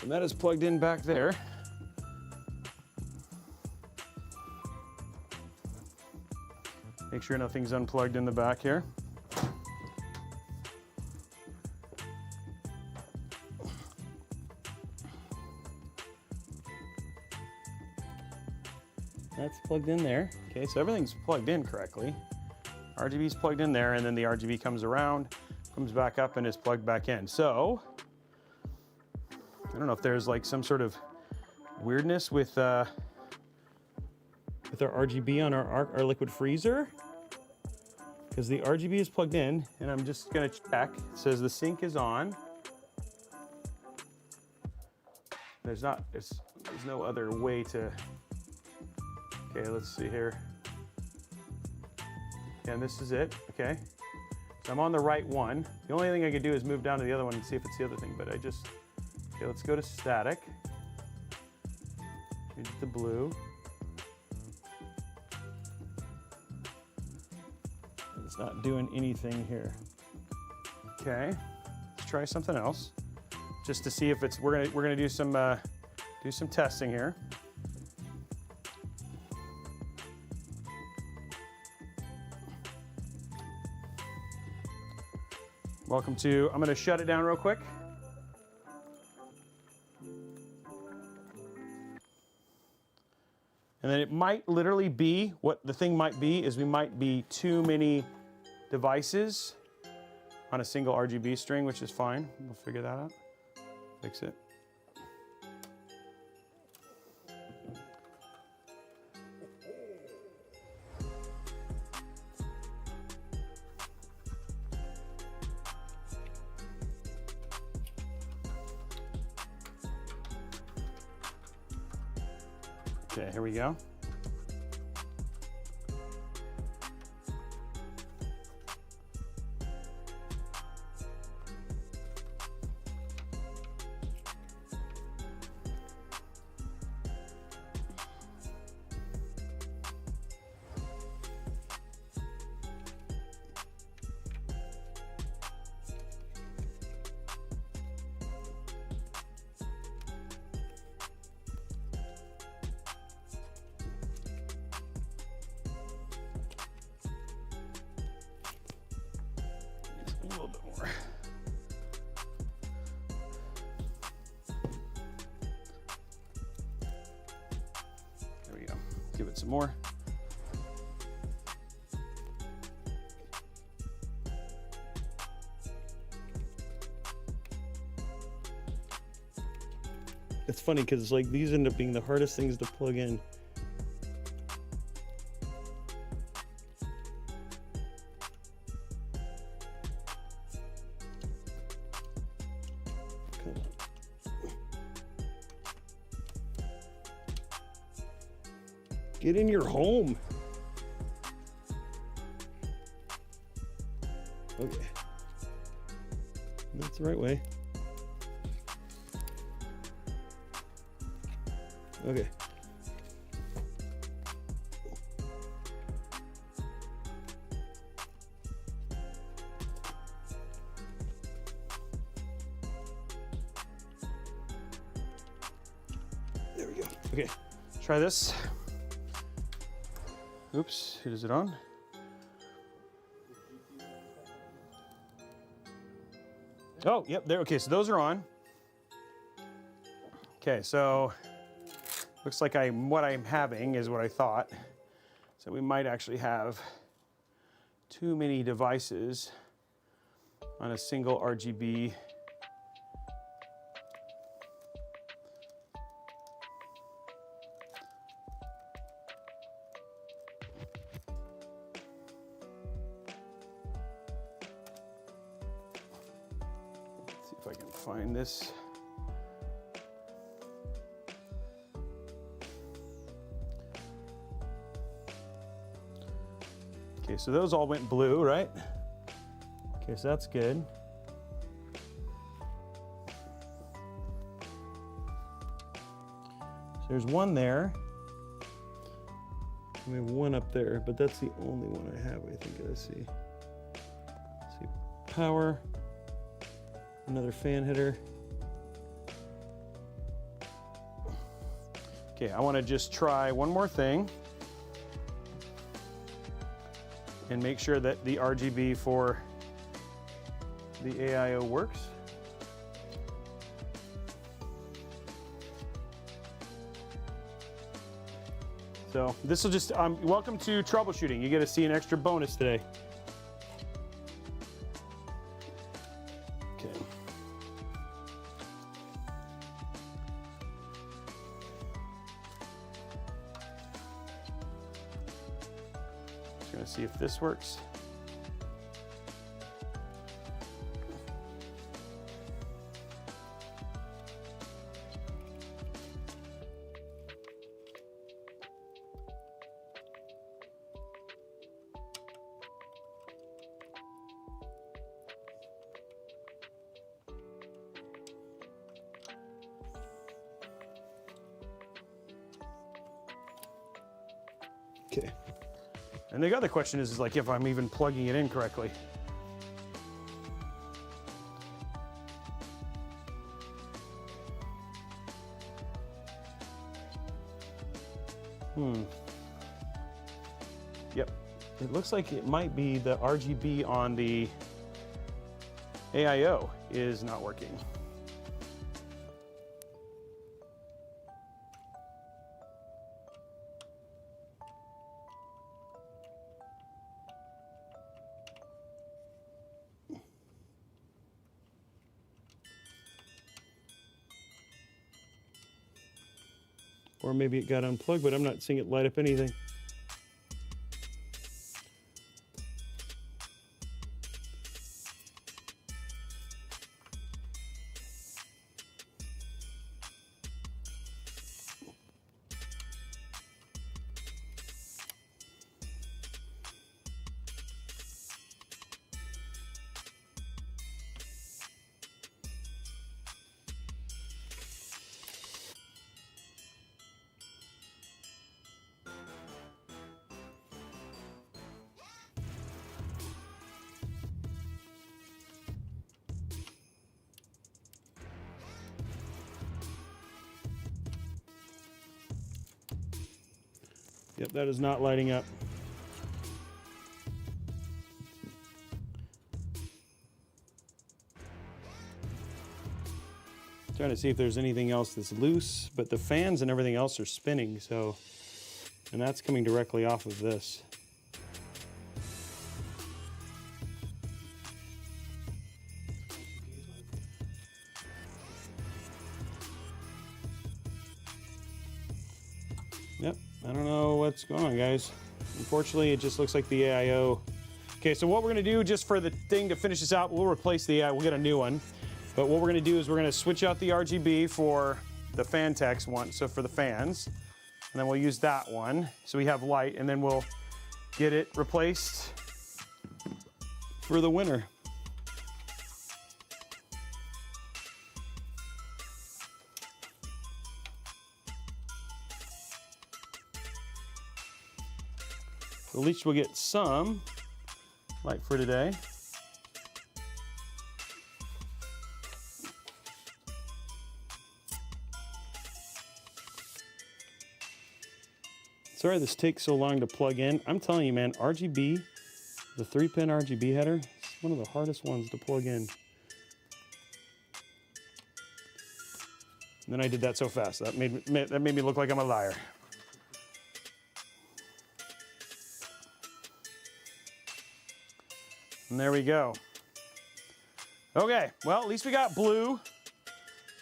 And that is plugged in back there. Make sure nothing's unplugged in the back here. That's plugged in there. Okay, so everything's plugged in correctly. RGB's plugged in there, and then the RGB comes around, comes back up, and is plugged back in. So, I don't know if there's like some sort of weirdness with our RGB on our liquid freezer, because the RGB is plugged in, and I'm just gonna check. It says the sync is on. There's no other way to. Okay, let's see here. And this is it. Okay, so I'm on the right one. The only thing I could do is move down to the other one and see if it's the other thing. But okay, let's go to static. Change it to blue. It's not doing anything here. Okay, let's try something else, just to see if it's. We're gonna do some testing here. Welcome to, I'm gonna shut it down real quick. And then it might literally be, what the thing might be is we might be too many devices on a single RGB string, which is fine. We'll figure that out. Fix it. Okay, here we go. A little bit more. There we go. Give it some more. It's funny because like these end up being the hardest things to plug in. Get in your home. Okay. That's the right way. Okay. There we go. Okay. Try this. Oops, is it on? Oh, yep, there, okay, so those are on. Okay, so looks like what I'm having is what I thought. So we might actually have too many devices on a single RGB. If I can find this. Okay, so those all went blue, right? Okay, so that's good. So there's one there. We have one up there, but that's the only one I have, I think. Let's see. Let's see. Power. Another fan header. Okay, I want to just try one more thing and make sure that the RGB for the AIO works. So this will just, welcome to Troubleshooting. You get to see an extra bonus today. Okay. Just gonna see if this works. Okay. And the other question is like if I'm even plugging it in correctly. Yep. It looks like it might be the RGB on the AIO is not working. Or maybe it got unplugged, but I'm not seeing it light up anything. Yep, that is not lighting up. Trying to see if there's anything else that's loose, but the fans and everything else are spinning, so, and that's coming directly off of this. Yep, I don't know what's going on, guys. Unfortunately, it just looks like the AIO. Okay, so what we're gonna do just for the thing to finish this out, we'll replace the AIO, we'll get a new one. But what we're gonna do is we're gonna switch out the RGB for the Phanteks one, so for the fans. And then we'll use that one, so we have light, and then we'll get it replaced for the winter. So at least we'll get some light for today. Sorry this takes so long to plug in. I'm telling you, man, RGB, the 3-pin RGB header, it's one of the hardest ones to plug in. And then I did that so fast. That made me look like I'm a liar. And there we go. Okay, well, at least we got blue.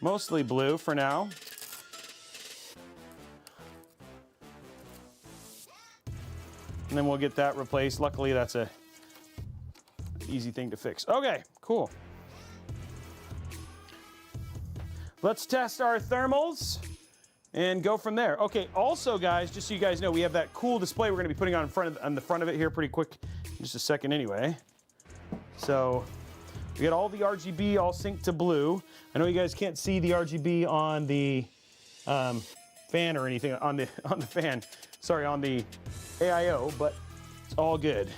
Mostly blue for now. And then we'll get that replaced. Luckily, that's a easy thing to fix. Okay, cool. Let's test our thermals and go from there. Okay, also, guys, just so you guys know, we have that cool display we're gonna be putting on the front of it here pretty quick in just a second anyway. So we got all the RGB all synced to blue. I know you guys can't see the RGB on the fan or anything, on the fan, sorry, on the AIO, but it's all good.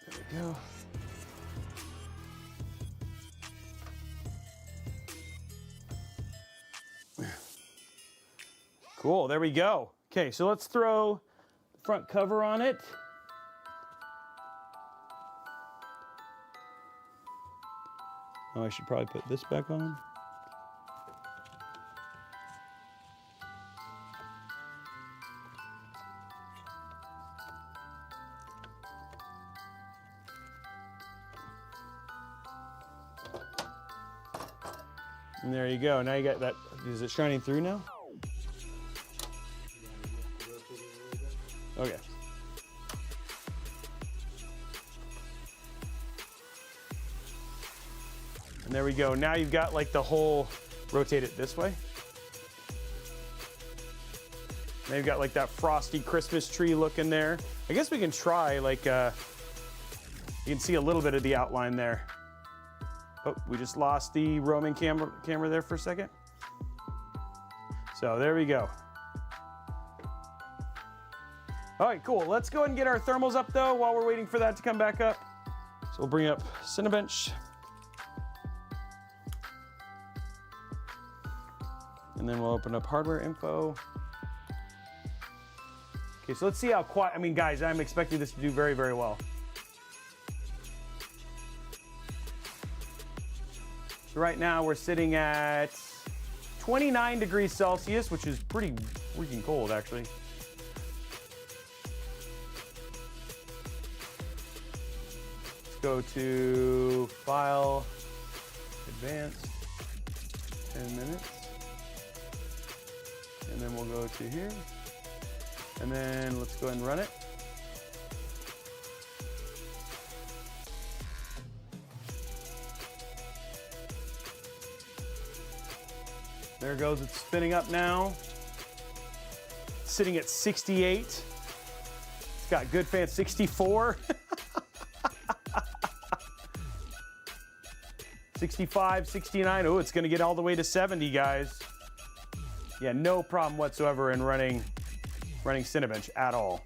There we go. Cool, there we go. Okay, so let's throw the front cover on it. Oh, I should probably put this back on. And there you go. Now you got that. Is it shining through now? Okay. And there we go. Now you've got like the whole, rotate it this way. Now you've got like that frosty Christmas tree look in there. I guess we can try like, you can see a little bit of the outline there. Oh, we just lost the roaming camera there for a second. So there we go. All right, cool. Let's go ahead and get our thermals up though while we're waiting for that to come back up. So we'll bring up Cinebench. And then we'll open up hardware info. Okay, so let's see how quiet, I mean, guys, I'm expecting this to do very, very well. So right now we're sitting at 29 degrees Celsius, which is pretty freaking cold, actually. Let's go to File, Advanced, 10 minutes. And then we'll go to here. And then let's go ahead and run it. There it goes, it's spinning up now. It's sitting at 68. It's got good fan, 64. 65, 69. Oh, it's gonna get all the way to 70, guys. Yeah, no problem whatsoever in running Cinebench at all.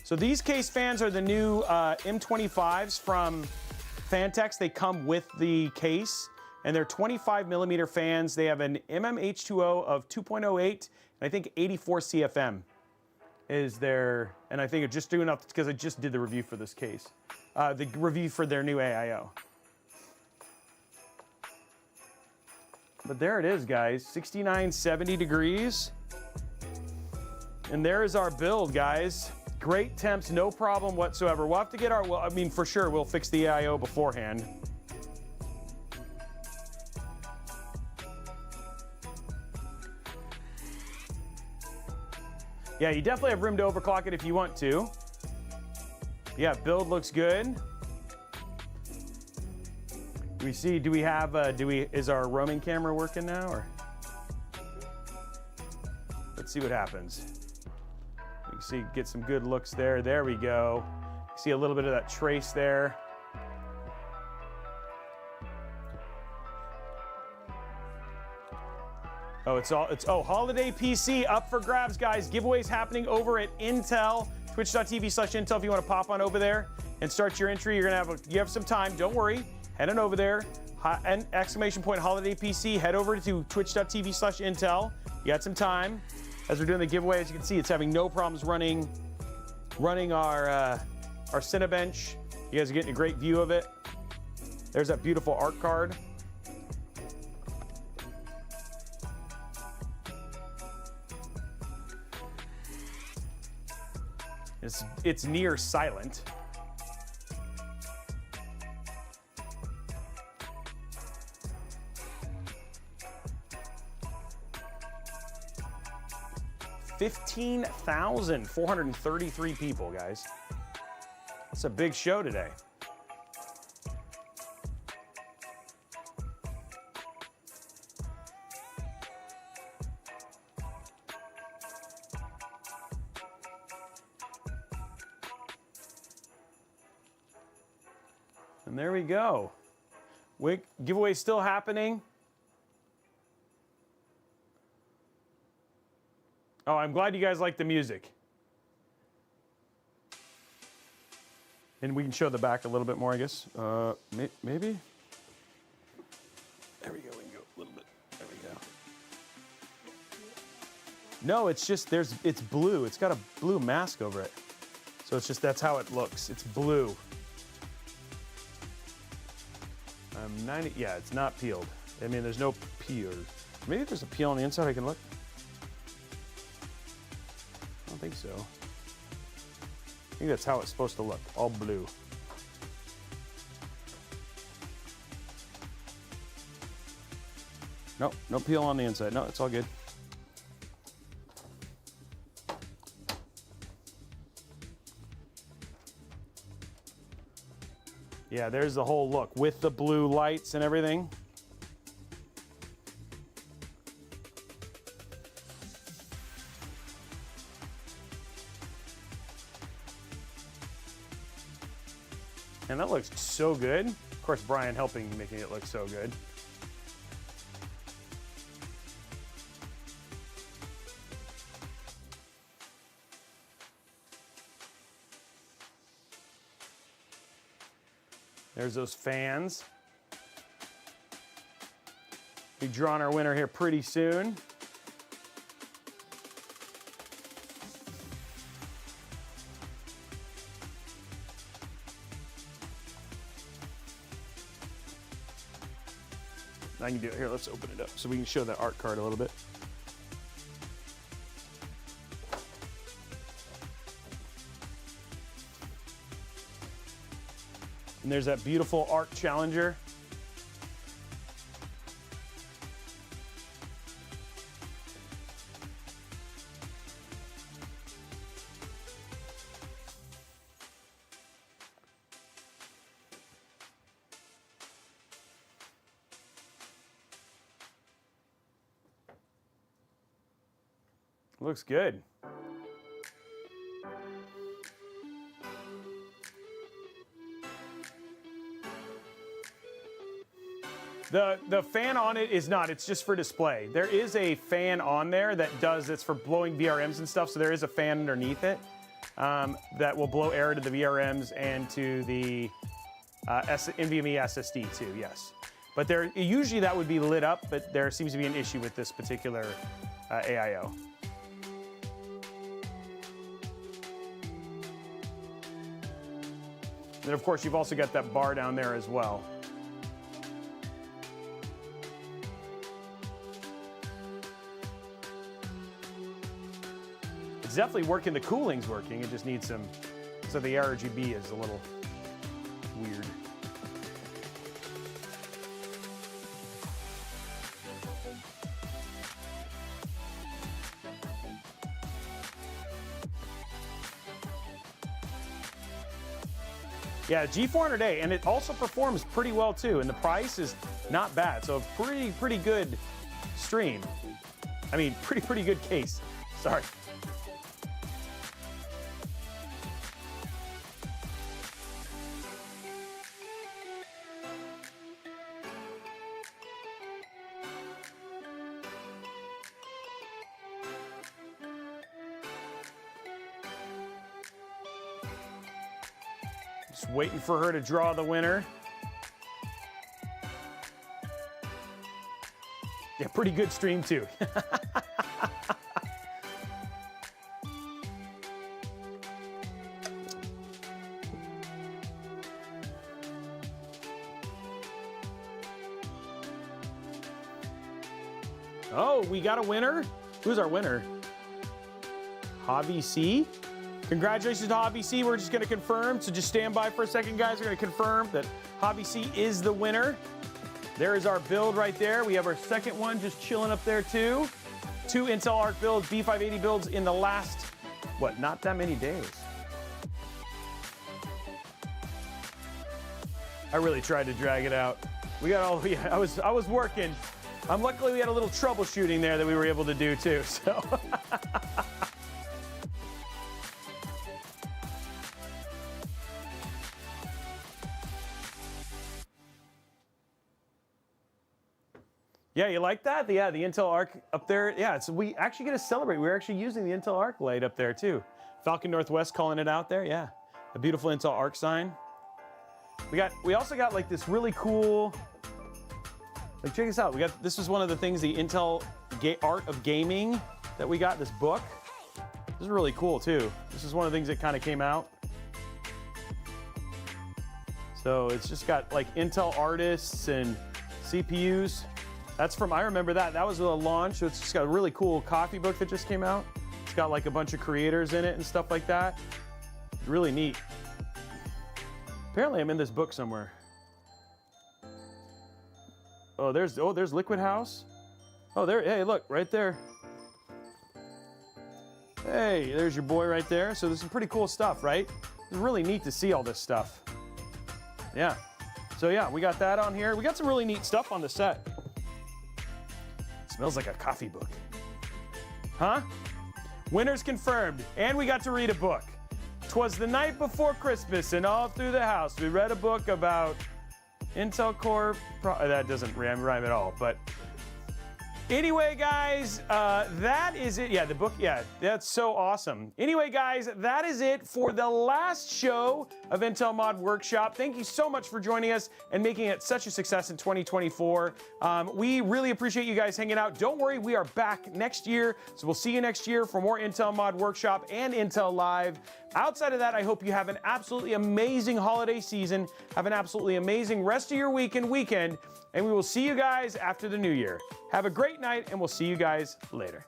So these case fans are the new M25s from Phanteks. They come with the case, and they're 25 millimeter fans. They have an mmH2O of 2.08, and I think 84 CFM is their, and I think it's just doing enough because I just did the review for this case. The review for their new AIO. But there it is, guys, 69, 70 degrees. And there's our build, guys. Great temps, no problem whatsoever. We'll have to get our, well, I mean, for sure, we'll fix the AIO beforehand. Yeah, you definitely have room to overclock it if you want to. Yeah, build looks good. We see, do we have, is our roaming camera working now, or? Let's see what happens. You can see, get some good looks there. There we go. See a little bit of that trace there. Oh, oh, holiday PC up for grabs, guys. Giveaways happening over at Intel, twitch.tv/Intel if you want to pop on over there and start your entry. You're gonna have, you have some time, don't worry. Head on over there, and exclamation point holiday PC, head over to twitch.tv/Intel. You got some time. As we're doing the giveaway, as you can see, it's having no problems running our Cinebench. You guys are getting a great view of it. There's that beautiful art card. It's near silent. $15,433 people, guys. It's a big show today. And there we go. Giveaway still happening. Oh, I'm glad you guys like the music. And we can show the back a little bit more, I guess. Maybe? There we go, we can go a little bit. There we go. No, it's just, it's blue. It's got a blue mask over it. So it's just, that's how it looks. It's blue. 90, yeah, it's not peeled. I mean, there's no peel. Maybe there's a peel on the inside I can look. I don't think so. I think that's how it's supposed to look, all blue. Nope, no peel on the inside. No, it's all good. Yeah, there's the whole look with the blue lights and everything. And that looks so good. Of course, Brian helping making it look so good. There's those fans. We've drawn our winner here pretty soon. I can do it here. Let's open it up so we can show that art card a little bit. And there's that beautiful Arc Challenger. Looks good. The fan on it is not, it's just for display. There is a fan on there that it's for blowing VRMs and stuff, so there is a fan underneath it that will blow air to the VRMs and to the NVMe SSD too, yes. But usually that would be lit up, but there seems to be an issue with this particular AIO. And of course, you've also got that bar down there as well. It's definitely working, the cooling's working, it just needs some, so the A-RGB is a little weird. Yeah, G400a, and it also performs pretty well too, and the price is not bad, so pretty good stream. I mean, pretty good case, sorry. Just waiting for her to draw the winner. Yeah, pretty good stream too. Oh, we got a winner? Who's our winner? Javi C? Congratulations to Javi C. We're just going to confirm, so just stand by for a second, guys. We're going to confirm that Javi C is the winner. There is our build right there. We have our second one just chilling up there too. 2 Intel Arc builds, B580 builds in the last, what, not that many days. I really tried to drag it out. We got all, yeah, I was working. Luckily we had a little troubleshooting there that we were able to do too, so. Yeah, you like that? Yeah, the Intel Arc up there. Yeah, we actually get to celebrate. We're actually using the Intel Arc light up there too. Falcon Northwest calling it out there. Yeah, a beautiful Intel Arc sign. We also got like this really cool. Like, check this out. This is one of the things, the Intel Art of Gaming that we got. This book. This is really cool too. This is one of the things that kind of came out. So it's just got like Intel artists and CPUs. That's from, I remember that. That was a launch. So it's just got a really cool coffee book that just came out. It's got like a bunch of creators in it and stuff like that. It's really neat. Apparently I'm in this book somewhere. Oh, there's Liquid House. Oh, there, hey, look, right there. Hey, there's your boy right there. So this is pretty cool stuff, right? It's really neat to see all this stuff. Yeah. So yeah, we got that on here. We got some really neat stuff on the set. Smells like a coffee book. Huh? Winner's confirmed, and we got to read a book. 'Twas the night before Christmas, and all through the house we read a book about Intel Core. That doesn't rhyme at all, but Anyway, guys, that is it. Yeah, the book, yeah, that's so awesome. Anyway, guys, that is it for the last show of Intel Mod Workshop. Thank you so much for joining us and making it such a success in 2024. We really appreciate you guys hanging out. Don't worry, we are back next year, so we'll see you next year for more Intel Mod Workshop and Intel Live. Outside of that, I hope you have an absolutely amazing holiday season. Have an absolutely amazing rest of your week and weekend, and we will see you guys after the new year. Have a great night, and we'll see you guys later.